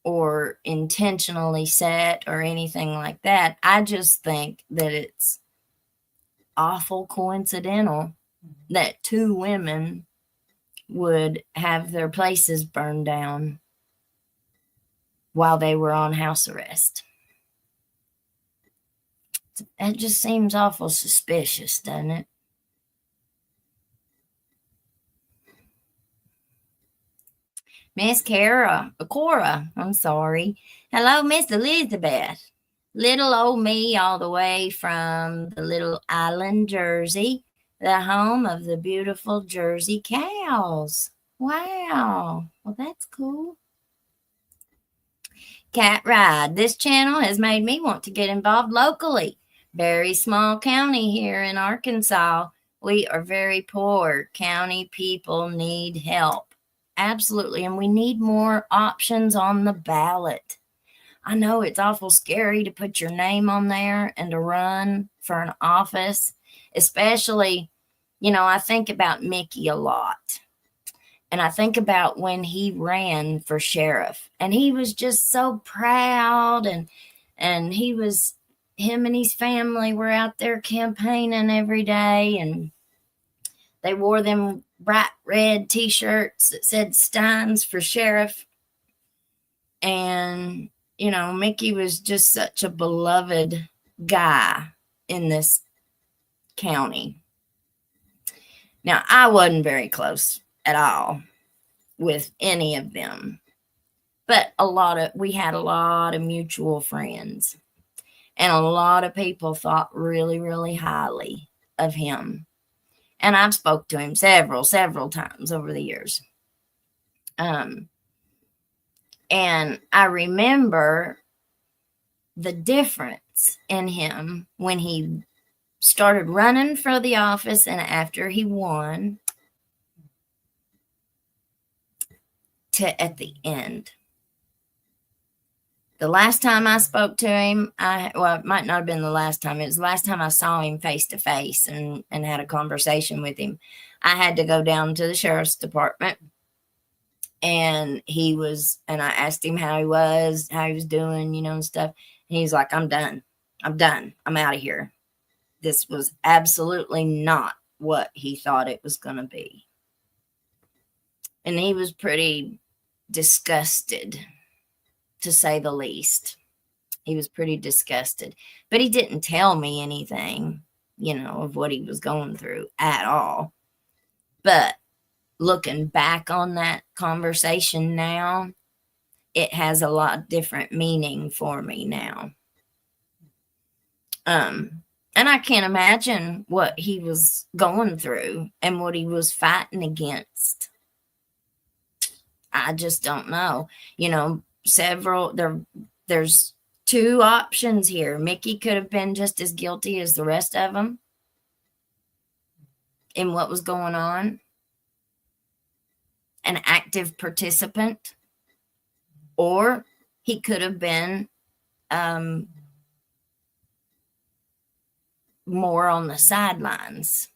Speaker 3: or intentionally set or anything like that. I just think that it's awful coincidental that 2 women would have their places burned down while they were on house arrest. It just seems awful suspicious, doesn't it? Miss Cora, I'm sorry. Hello, Miss Elizabeth. Little old me all the way from the little island Jersey, the home of the beautiful Jersey cows. Wow. Well, that's cool. Cat Ride. This channel has made me want to get involved locally. Very small county here in Arkansas. We are very poor. County people need help. Absolutely. And we need more options on the ballot. I know it's awful scary to put your name on there and to run for an office, especially, I think about Mickey a lot. And I think about when he ran for sheriff, and he was just so proud, and him and his family were out there campaigning every day, and they wore them bright red t-shirts that said Steins for sheriff. And, Mickey was just such a beloved guy in this county. Now, I wasn't very close at all with any of them, but we had a lot of mutual friends, and a lot of people thought really, really highly of him. And I've spoke to him several times over the years. And I remember the difference in him when he started running for the office and after he won to at the end. The last time I spoke to him, it might not have been the last time. It was the last time I saw him face to face and had a conversation with him. I had to go down to the sheriff's department, and I asked him how he was doing, and stuff. And he's like, I'm done. I'm out of here. This was absolutely not what he thought it was going to be. And he was pretty disgusted, to say the least. He was pretty disgusted. But he didn't tell me anything, of what he was going through at all. But looking back on that conversation now, it has a lot different meaning for me now. And I can't imagine what he was going through and what he was fighting against. I just don't know. There's two options here. Mickey could have been just as guilty as the rest of them in what was going on. An active participant, or he could have been more on the sidelines,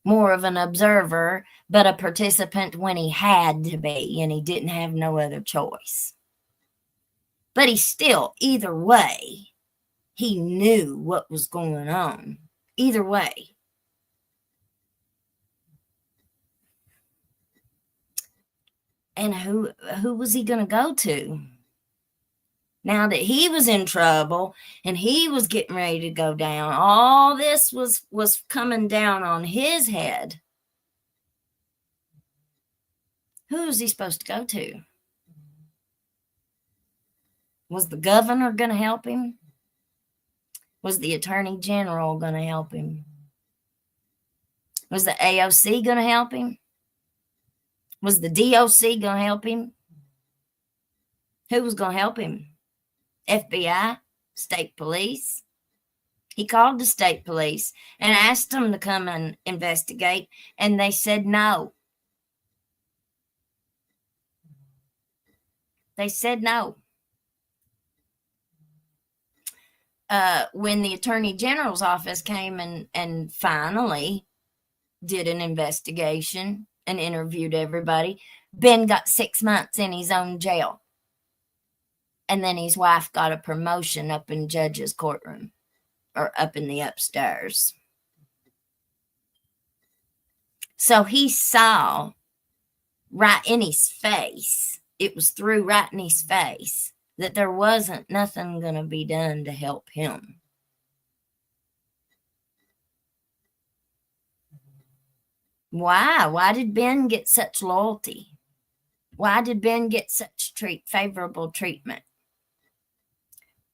Speaker 3: more of an observer, but a participant when he had to be and he didn't have no other choice. But either way, he knew what was going on. Either way. And who was he going to go to? Now that he was in trouble and he was getting ready to go down, all this was coming down on his head. Who was he supposed to go to? Was the governor going to help him? Was the attorney general going to help him? Was the AOC going to help him? Was the DOC going to help him? Who was going to help him? FBI? State police? He called the state police and asked them to come and investigate, and they said no. They said no. When the Attorney General's office came and finally did an investigation and interviewed everybody, Ben got 6 months in his own jail. And then his wife got a promotion up in judge's courtroom, or up in the upstairs. So he saw right in his face, it was through right in his face, that there wasn't nothing going to be done to help him. Why? Why did Ben get such loyalty? Why did Ben get such favorable treatment?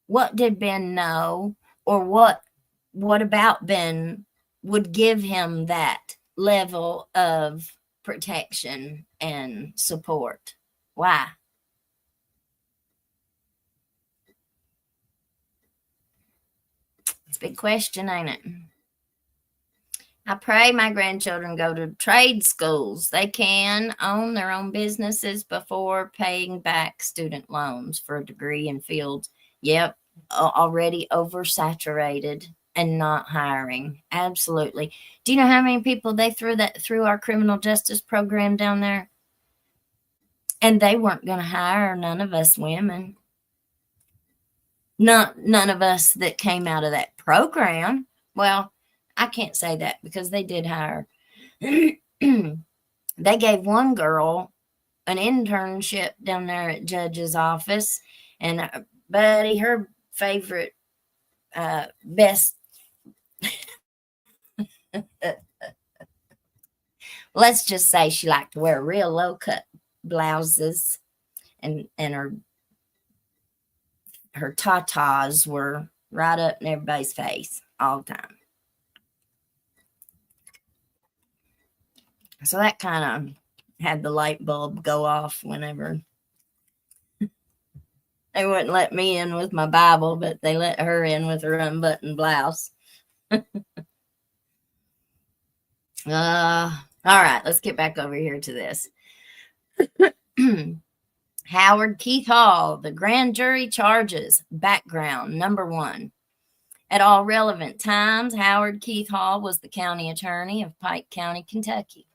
Speaker 3: What did Ben know, or what about Ben would give him that level of protection and support? Why? It's a big question, ain't it? I pray my grandchildren go to trade schools. They can own their own businesses before paying back student loans for a degree in fields. Yep, already oversaturated and not hiring. Absolutely. Do you know how many people they threw through our criminal justice program down there? And they weren't going to hire none of us women. None of us that came out of that program. Well, I can't say that because they did hire. They gave one girl an internship down there at judge's office, and buddy, her favorite, best, let's just say she liked to wear real low cut blouses, and her tatas were right up in everybody's face all the time. So that kind of had the light bulb go off whenever they wouldn't let me in with my Bible, but they let her in with her unbuttoned blouse. All right, let's get back over here to this. Howard Keith Hall, the grand jury charges. Background, number 1. At all relevant times, Howard Keith Hall was the county attorney of Pike County, Kentucky.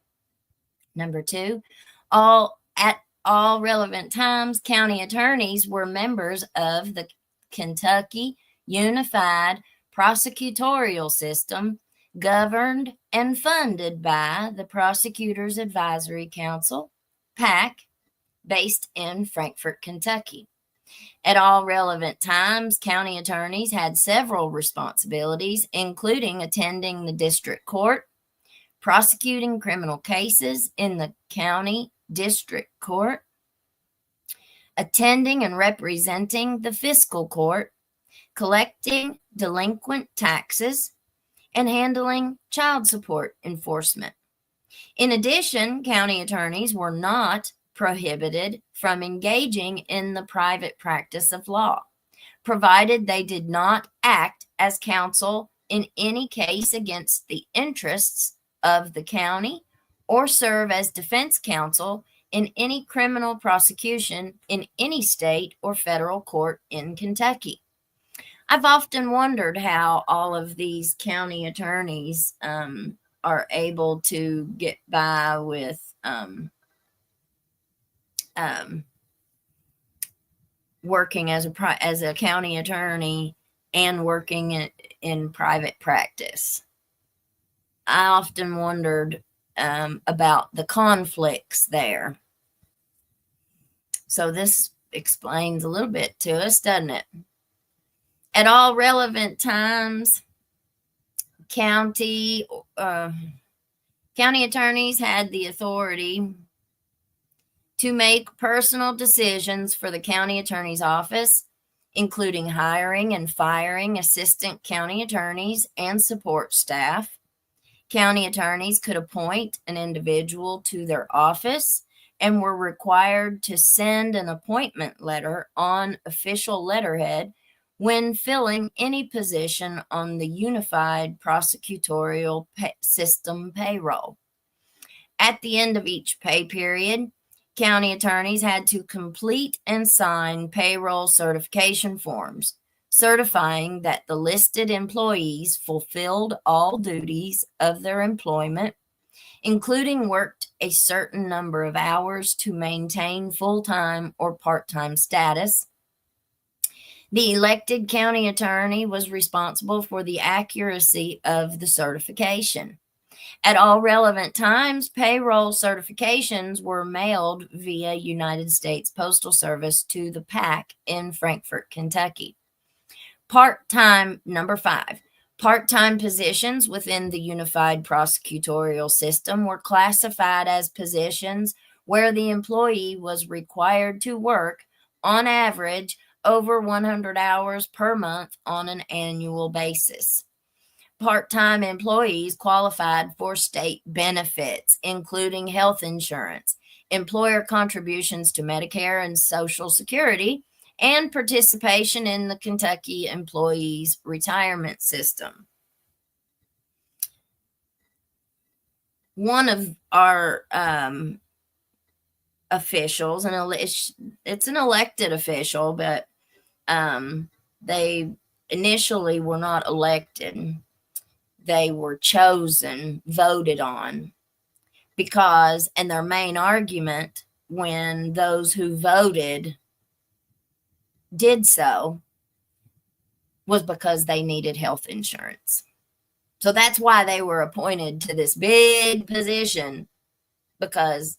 Speaker 3: Number 2, at all relevant times, county attorneys were members of the Kentucky Unified Prosecutorial System, governed and funded by the Prosecutors Advisory Council, PAC, based in Frankfort, Kentucky. At all relevant times, county attorneys had several responsibilities, including attending the district court, prosecuting criminal cases in the county district court, attending and representing the fiscal court, collecting delinquent taxes, and handling child support enforcement. In addition, county attorneys were not prohibited from engaging in the private practice of law, provided they did not act as counsel in any case against the interests of the county or serve as defense counsel in any criminal prosecution in any state or federal court in Kentucky. I've often wondered how all of these county attorneys are able to get by with working as a county attorney and working in private practice. I often wondered about the conflicts there. So this explains a little bit to us, doesn't it? At all relevant times, county attorneys had the authority to make personal decisions for the county attorney's office, including hiring and firing assistant county attorneys and support staff. County attorneys could appoint an individual to their office and were required to send an appointment letter on official letterhead when filling any position on the Unified Prosecutorial System payroll. At the end of each pay period, county attorneys had to complete and sign payroll certification forms, certifying that the listed employees fulfilled all duties of their employment, including worked a certain number of hours to maintain full-time or part-time status. The elected county attorney was responsible for the accuracy of the certification. At all relevant times, payroll certifications were mailed via United States Postal Service to the PAC in Frankfort, Kentucky. Number 5, part-time positions within the Unified Prosecutorial System were classified as positions where the employee was required to work, on average, over 100 hours per month on an annual basis. Part-time employees qualified for state benefits, including health insurance, employer contributions to Medicare and Social Security, and participation in the Kentucky Employees Retirement System. One of our officials, and it's an elected official, but they initially were not elected. They were chosen, voted on, because, and their main argument when those who voted did so was because they needed health insurance. So that's why they were appointed to this big position, because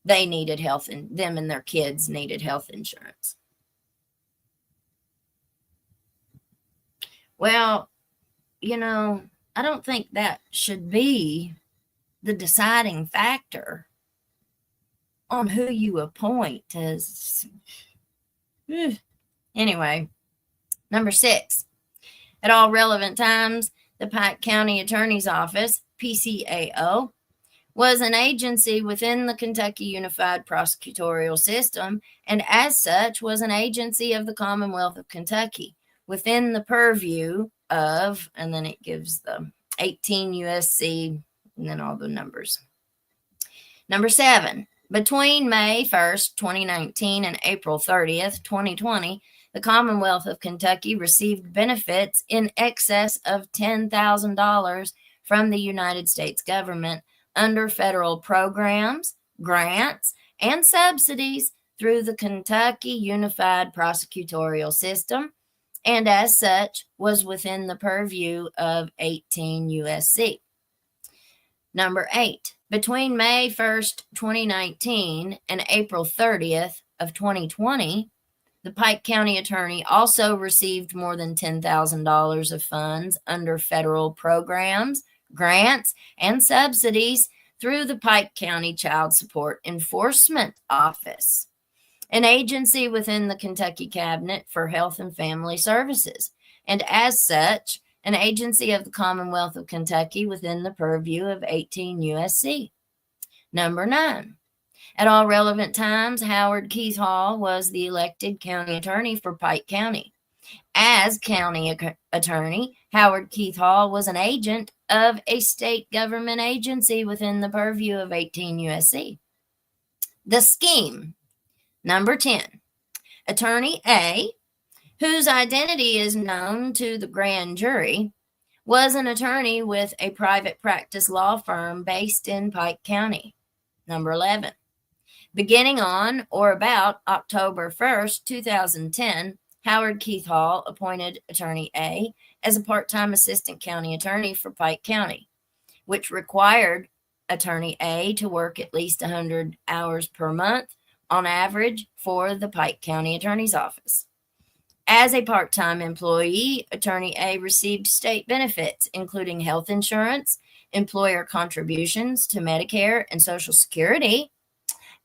Speaker 3: they needed health, and them and their kids needed health insurance. Well, I don't think that should be the deciding factor on who you appoint as. Anyway, number 6. At all relevant times, the Pike County Attorney's Office, PCAO, was an agency within the Kentucky Unified Prosecutorial System, and as such was an agency of the Commonwealth of Kentucky within the purview of, and then it gives the 18 USC, and then all the numbers. Number 7, between May 1st, 2019 and April 30th, 2020, the Commonwealth of Kentucky received benefits in excess of $10,000 from the United States government under federal programs, grants, and subsidies through the Kentucky Unified Prosecutorial System, and as such was within the purview of 18 USC. Number 8, between May 1st, 2019 and April 30th of 2020, the Pike County Attorney also received more than $10,000 of funds under federal programs, grants, and subsidies through the Pike County Child Support Enforcement Office, an agency within the Kentucky Cabinet for Health and Family Services, and as such, an agency of the Commonwealth of Kentucky within the purview of 18 USC. Number 9. At all relevant times, Howard Keith Hall was the elected county attorney for Pike County. As county attorney, Howard Keith Hall was an agent of a state government agency within the purview of 18 USC. The scheme. Number 10. Attorney A, whose identity is known to the grand jury, was an attorney with a private practice law firm based in Pike County. Number 11. Beginning on or about October 1st, 2010, Howard Keith Hall appointed Attorney A as a part-time assistant county attorney for Pike County, which required Attorney A to work at least 100 hours per month on average for the Pike County Attorney's Office. As a part-time employee, Attorney A received state benefits, including health insurance, employer contributions to Medicare and Social Security,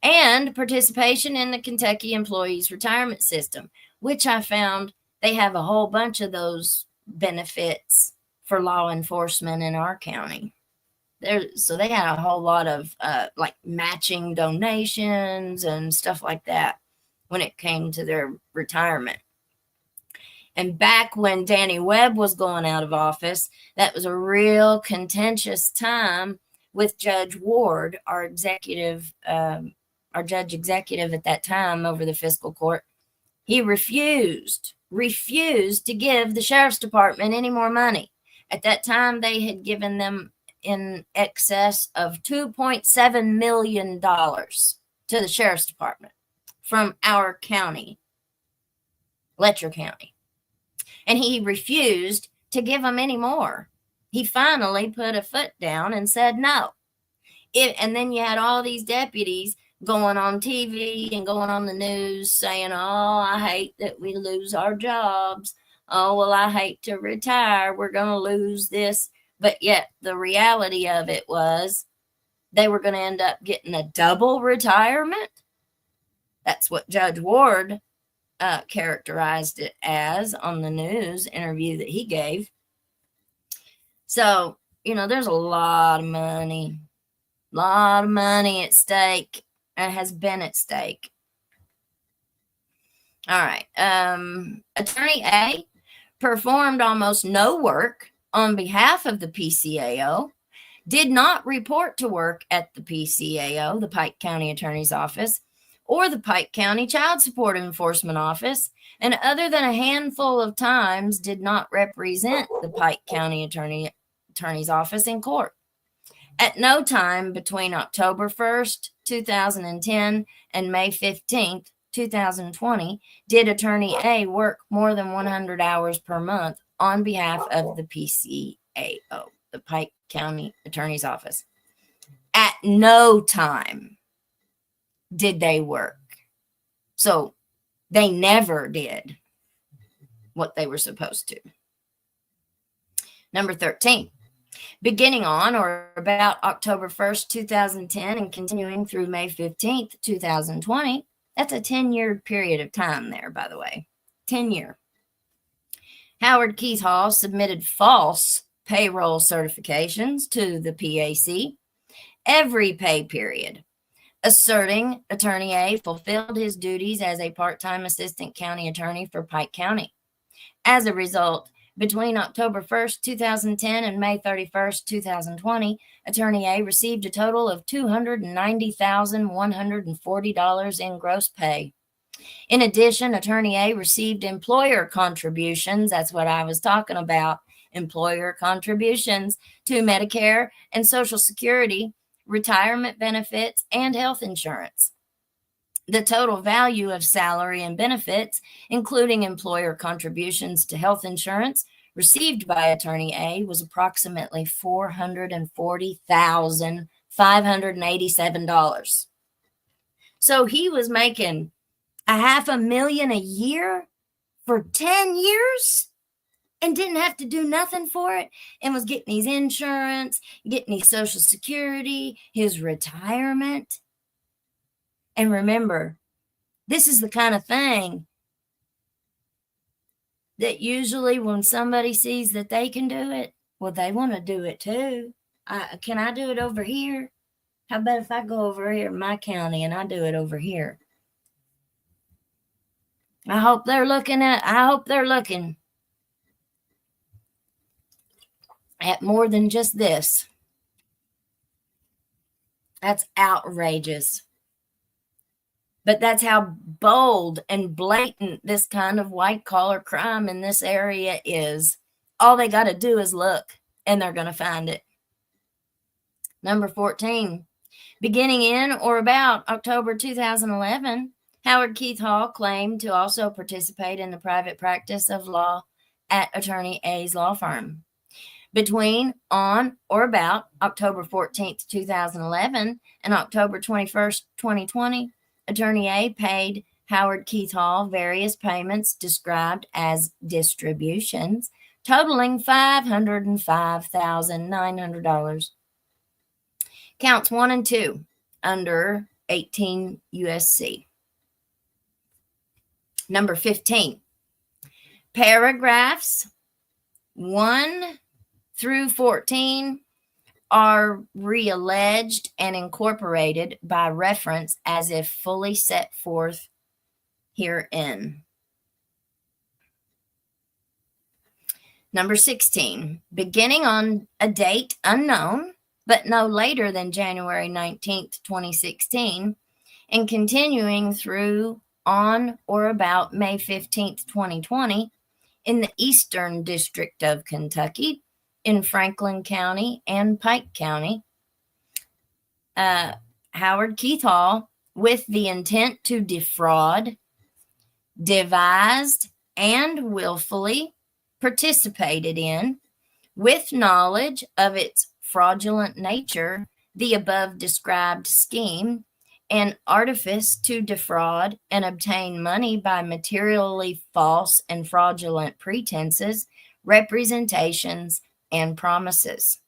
Speaker 3: and participation in the Kentucky Employees Retirement System, which I found they have a whole bunch of those benefits for law enforcement in our county. So they had a whole lot of like matching donations and stuff like that when it came to their retirement. And back when Danny Webb was going out of office, that was a real contentious time with Judge Ward, our judge executive at that time over the fiscal court. He refused to give the sheriff's department any more money. At that time, they had given them in excess of $2.7 million to the sheriff's department from our county, Letcher County. And he refused to give them any more. He finally put a foot down and said no. And then you had all these deputies going on TV and going on the news saying, oh, I hate that we lose our jobs. Oh, well, I hate to retire. We're going to lose this. But yet the reality of it was they were going to end up getting a double retirement. That's what Judge Ward characterized it as on the news interview that he gave. So, there's a lot of money at stake, and has been at stake. All right. Attorney A performed almost no work on behalf of the PCAO, did not report to work at the PCAO, the Pike County Attorney's Office, or the Pike County Child Support Enforcement Office, and other than a handful of times did not represent the Pike County Attorney's Office in court. At no time between October 1st, 2010 and May 15th, 2020, did Attorney A work more than 100 hours per month on behalf of the PCAO, the Pike County Attorney's Office. At no time did they work. So they never did what they were supposed to. Number 13, beginning on or about October 1st, 2010 and continuing through May 15th, 2020, that's a 10-year period of time there, by the way. 10-year. Howard Keith Hall submitted false payroll certifications to the PAC every pay period, asserting Attorney A fulfilled his duties as a part-time assistant county attorney for Pike County. As a result, between October 1st, 2010 and May 31st, 2020, Attorney A received a total of $290,140 in gross pay. In addition, Attorney A received employer contributions. That's what I was talking about. Employer contributions to Medicare and Social Security, retirement benefits, and health insurance. The total value of salary and benefits, including employer contributions to health insurance, received by Attorney A was approximately $440,587. So he was making $500,000 a year for 10 years and didn't have to do nothing for it, and was getting his insurance, getting his Social Security, his retirement. And remember, this is the kind of thing that usually when somebody sees that they can do it, well, they want to do it too. Can I do it over here? How about if I go over here in my county and I do it over here? I hope they're looking at more than just this. That's outrageous. But that's how bold and blatant this kind of white-collar crime in this area is. All they got to do is look, and they're going to find it. Number 14, beginning in or about October 2011, Howard Keith Hall claimed to also participate in the private practice of law at Attorney A's law firm. Between, on, or about October 14th, 2011 and October 21st, 2020, Attorney A paid Howard Keith Hall various payments described as distributions, totaling $505,900. Counts 1 and 2 under 18 USC. Number 15, paragraphs 1 through 14 are realleged and incorporated by reference as if fully set forth herein. Number 16, beginning on a date unknown, but no later than January 19th, 2016, and continuing through on or about May 15th, 2020, in the Eastern District of Kentucky, in Franklin County and Pike County, Howard Keith Hall, with the intent to defraud, devised and willfully participated in, with knowledge of its fraudulent nature, the above described scheme and artifice to defraud and obtain money by materially false and fraudulent pretenses, representations, and promises.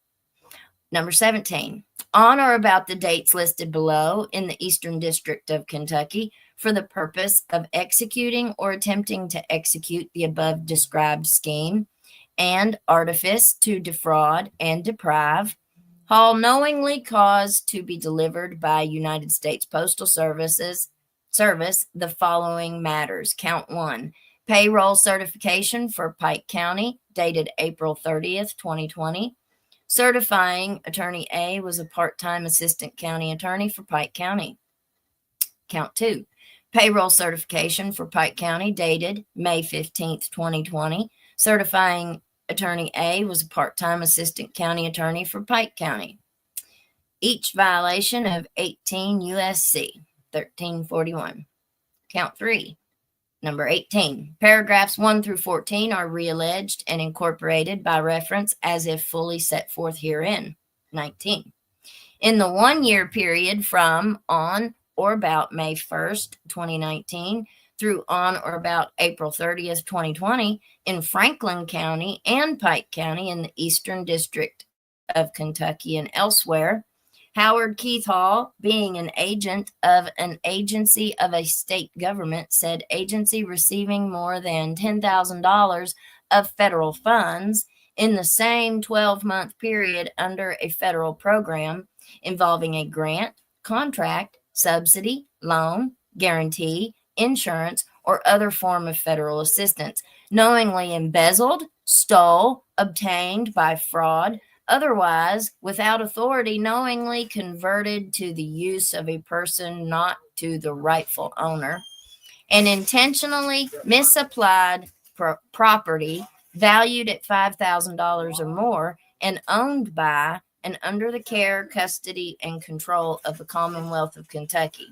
Speaker 3: Number 17, on or about the dates listed below in the Eastern District of Kentucky for the purpose of executing or attempting to execute the above described scheme and artifice to defraud and deprive, Hall knowingly caused to be delivered by United States Postal Service the following matters. Count 1, payroll certification for Pike County, dated April 30th, 2020. Certifying Attorney A was a part-time assistant county attorney for Pike County. Count 2, payroll certification for Pike County, dated May 15th, 2020. Certifying Attorney A was a part-time assistant county attorney for Pike County. Each violation of 18 U.S.C. 1341. Count 3. Number 18. Paragraphs 1 through 14 are realleged and incorporated by reference as if fully set forth herein. 19. In the 1-year period from on or about May 1st, 2019 through on or about April 30th, 2020 in Franklin County and Pike County in the Eastern District of Kentucky and elsewhere, Howard Keith Hall, being an agent of an agency of a state government, said agency receiving more than $10,000 of federal funds in the same 12-month period under a federal program involving a grant, contract, subsidy, loan, guarantee, insurance, or other form of federal assistance, knowingly embezzled, stole, obtained by fraud, otherwise, without authority, knowingly converted to the use of a person not to the rightful owner, and intentionally misapplied property valued at $5,000 or more and owned by and under the care, custody, and control of the Commonwealth of Kentucky.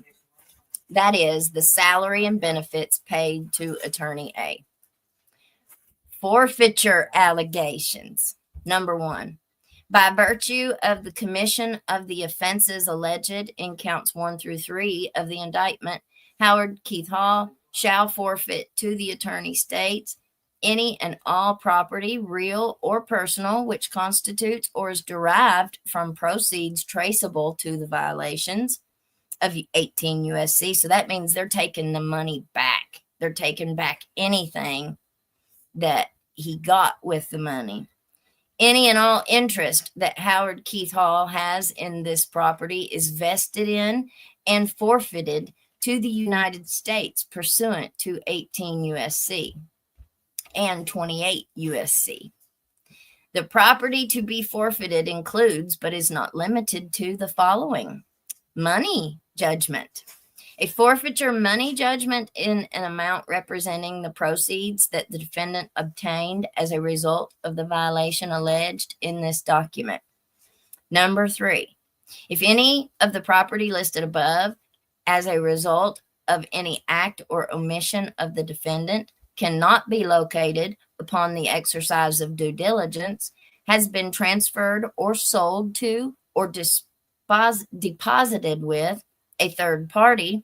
Speaker 3: That is, the salary and benefits paid to Attorney A. Forfeiture allegations. Number 1. By virtue of the commission of the offenses alleged in counts 1 through 3 of the indictment, Howard Keith Hall shall forfeit to the attorney states any and all property, real or personal, which constitutes or is derived from proceeds traceable to the violations of 18 U.S.C. So that means they're taking the money back. They're taking back anything that he got with the money. Any and all interest that Howard Keith Hall has in this property is vested in and forfeited to the United States pursuant to 18 U.S.C. and 28 U.S.C. The property to be forfeited includes, but is not limited to, the following: money judgment. A forfeiture money judgment in an amount representing the proceeds that the defendant obtained as a result of the violation alleged in this document. Number 3, if any of the property listed above as a result of any act or omission of the defendant cannot be located upon the exercise of due diligence, has been transferred or sold to or deposited with a third party,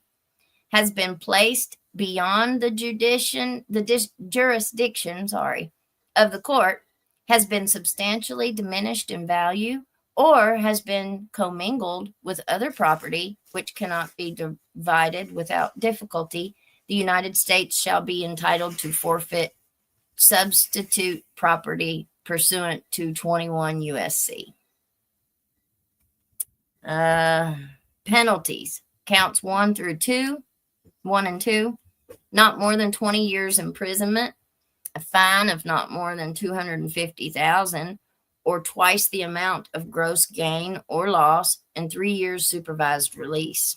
Speaker 3: has been placed beyond the jurisdiction of the court, has been substantially diminished in value, or has been commingled with other property which cannot be divided without difficulty, the United States shall be entitled to forfeit substitute property pursuant to 21 U.S.C. Penalties. Counts 1 and 2, not more than 20 years imprisonment, a fine of not more than $250,000, or twice the amount of gross gain or loss, and 3 years supervised release.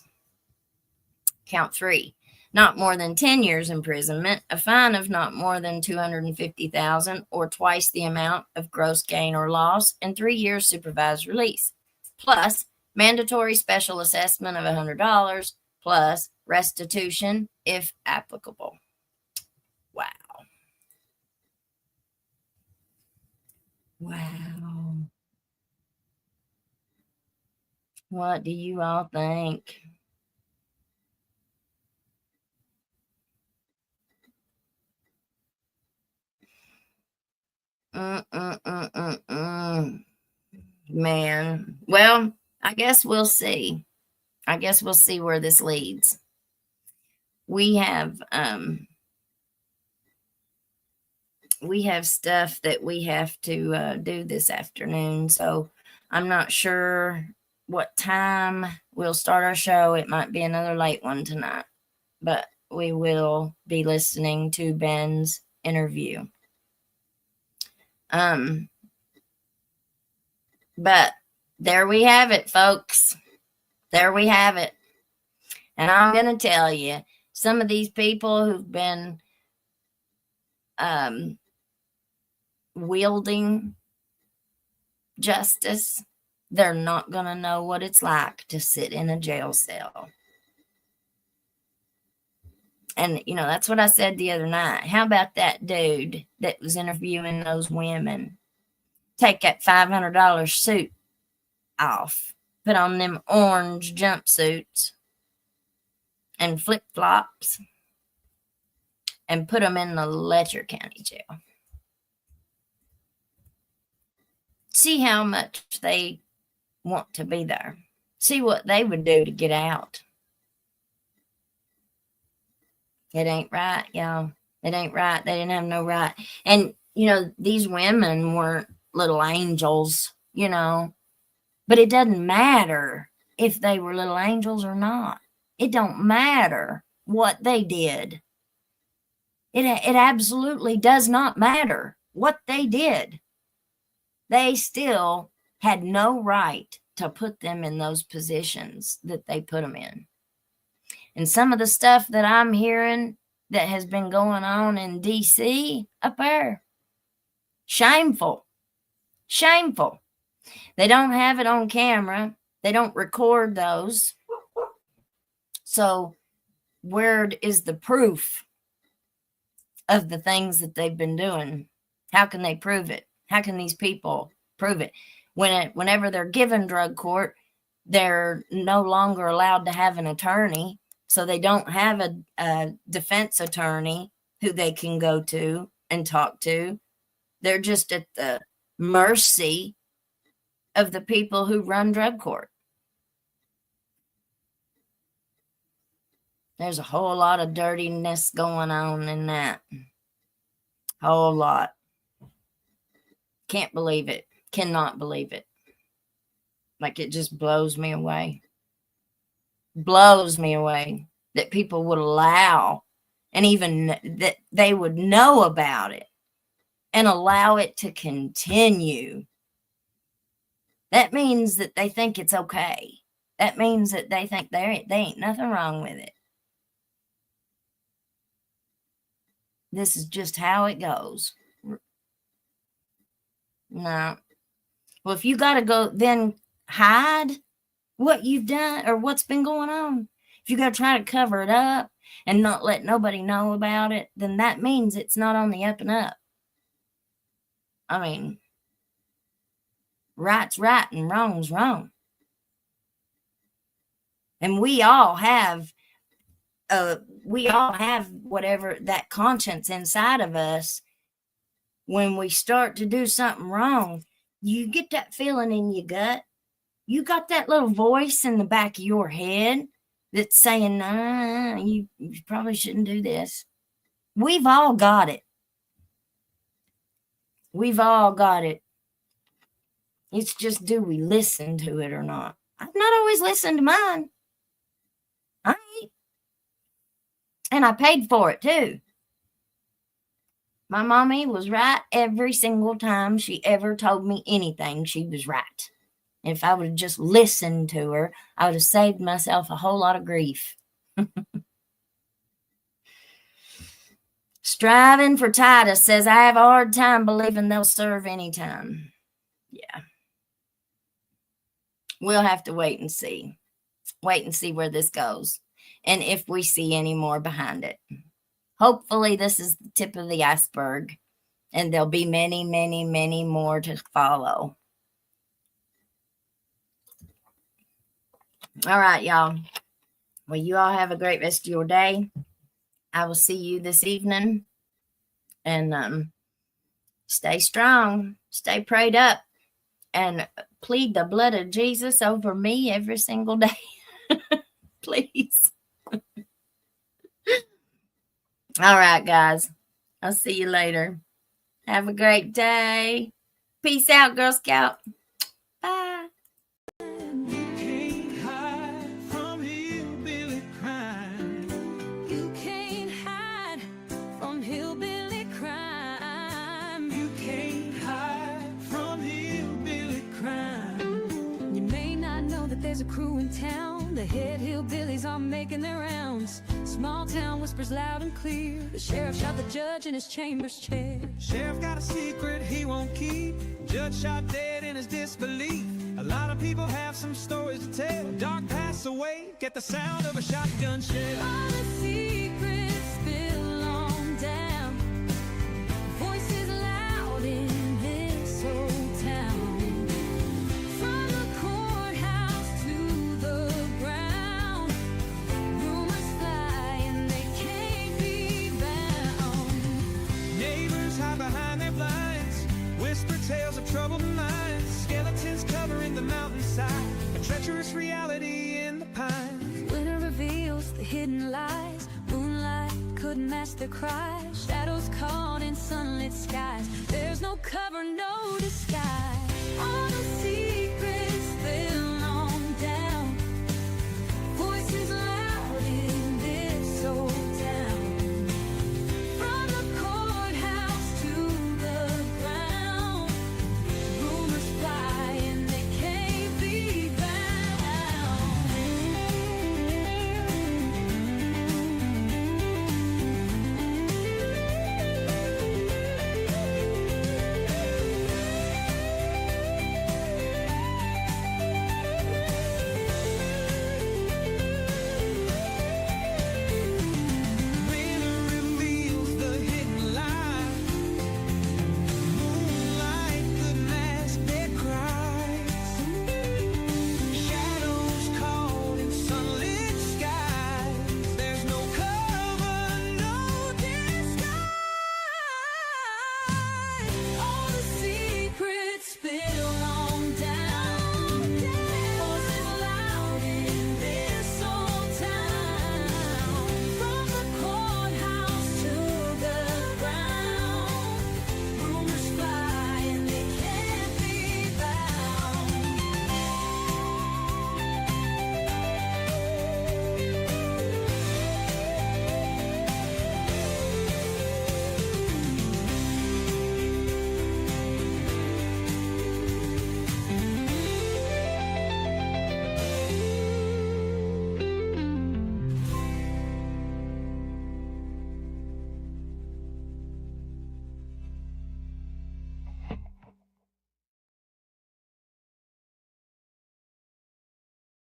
Speaker 3: Count 3, not more than 10 years imprisonment, a fine of not more than $250,000, or twice the amount of gross gain or loss, and 3 years supervised release, plus mandatory special assessment of $100, plus restitution if applicable. Wow. Wow. What do you all think? Man, Well, I guess we'll see. I guess we'll see where this leads. We have stuff that we have to do this afternoon, so I'm not sure what time we'll start our show. It might be another late one tonight, but we will be listening to Ben's interview. But there we have it, folks. There we have it. And I'm going to tell you, some of these people who've been wielding justice, they're not going to know what it's like to sit in a jail cell. And, you know, that's what I said the other night. How about that dude that was interviewing those women? Take that $500 suit off, put on them orange jumpsuits and flip-flops, and put them in the Letcher County jail. See how much they want to be there. See what they would do to get out. It ain't right, y'all. It ain't right. They didn't have no right. And, you know, these women weren't little angels, you know. But it doesn't matter if they were little angels or not. It don't matter what they did. It absolutely does not matter what they did. They still had no right to put them in those positions that they put them in. And some of the stuff that I'm hearing that has been going on in D.C. up there, shameful. Shameful. They don't have it on camera. They don't record those. So where is the proof of the things that they've been doing? How can they prove it? How can these people prove it? Whenever they're given drug court, they're no longer allowed to have an attorney. So they don't have a defense attorney who they can go to and talk to. They're just at the mercy of the people who run drug court. There's a whole lot of dirtiness going on in that. Whole lot. Can't believe it. Cannot believe it. Like, it just blows me away. Blows me away that people would allow, and even that they would know about it and allow it to continue. That means that they think it's okay. That means that they think there ain't nothing wrong with it. This is just how it goes. No. Well, if you got to go, then hide what you've done or what's been going on. If you got to try to cover it up and not let nobody know about it, then that means it's not on the up and up. I mean, right's right and wrong's wrong. And we all have whatever that conscience inside of us. When we start to do something wrong, you get that feeling in your gut. You got that little voice in the back of your head that's saying, nah, you probably shouldn't do this. We've all got it. We've all got it. It's just, do we listen to it or not? I've not always listened to mine. I ain't. And I paid for it too. My mommy was right every single time she ever told me anything. She was right. If I would have just listened to her, I would have saved myself a whole lot of grief. Striving for Titus says, I have a hard time believing they'll serve anytime. Yeah. We'll have to wait and see. Wait and see where this goes. And if we see any more behind it. Hopefully this is the tip of the iceberg. And there'll be many, many, many more to follow. All right, y'all. Well, you all have a great rest of your day. I will see you this evening. And stay strong. Stay prayed up. And plead the blood of Jesus over me every single day. Please. All right, guys. I'll see you later. Have a great day. Peace out, Girl Scout. Bye.
Speaker 2: You can't hide from hillbilly crime.
Speaker 1: You can't hide from hillbilly crime.
Speaker 2: You can't hide from hillbilly crime.
Speaker 1: You may not know that there's a crew in town. The head hillbillies are making their rounds. Small town whispers loud and clear. The sheriff shot the judge in his chambers chair.
Speaker 2: Sheriff got a secret he won't keep. Judge shot dead in his disbelief. A lot of people have some stories to tell. Dark pass away, get the sound of a shotgun shell.
Speaker 1: All the secrets spill on down. Voices loud in this old town. From the courthouse to the ground. Rumors fly and they can't be bound.
Speaker 2: Neighbors hide behind their blinds. Whisper tales of troubled minds. Skeletons covering the mountainside. A treacherous reality in the pines.
Speaker 1: Winter reveals the hidden lies. Moonlight couldn't mask their cries. Shadows caught in sunlit skies. There's no cover, no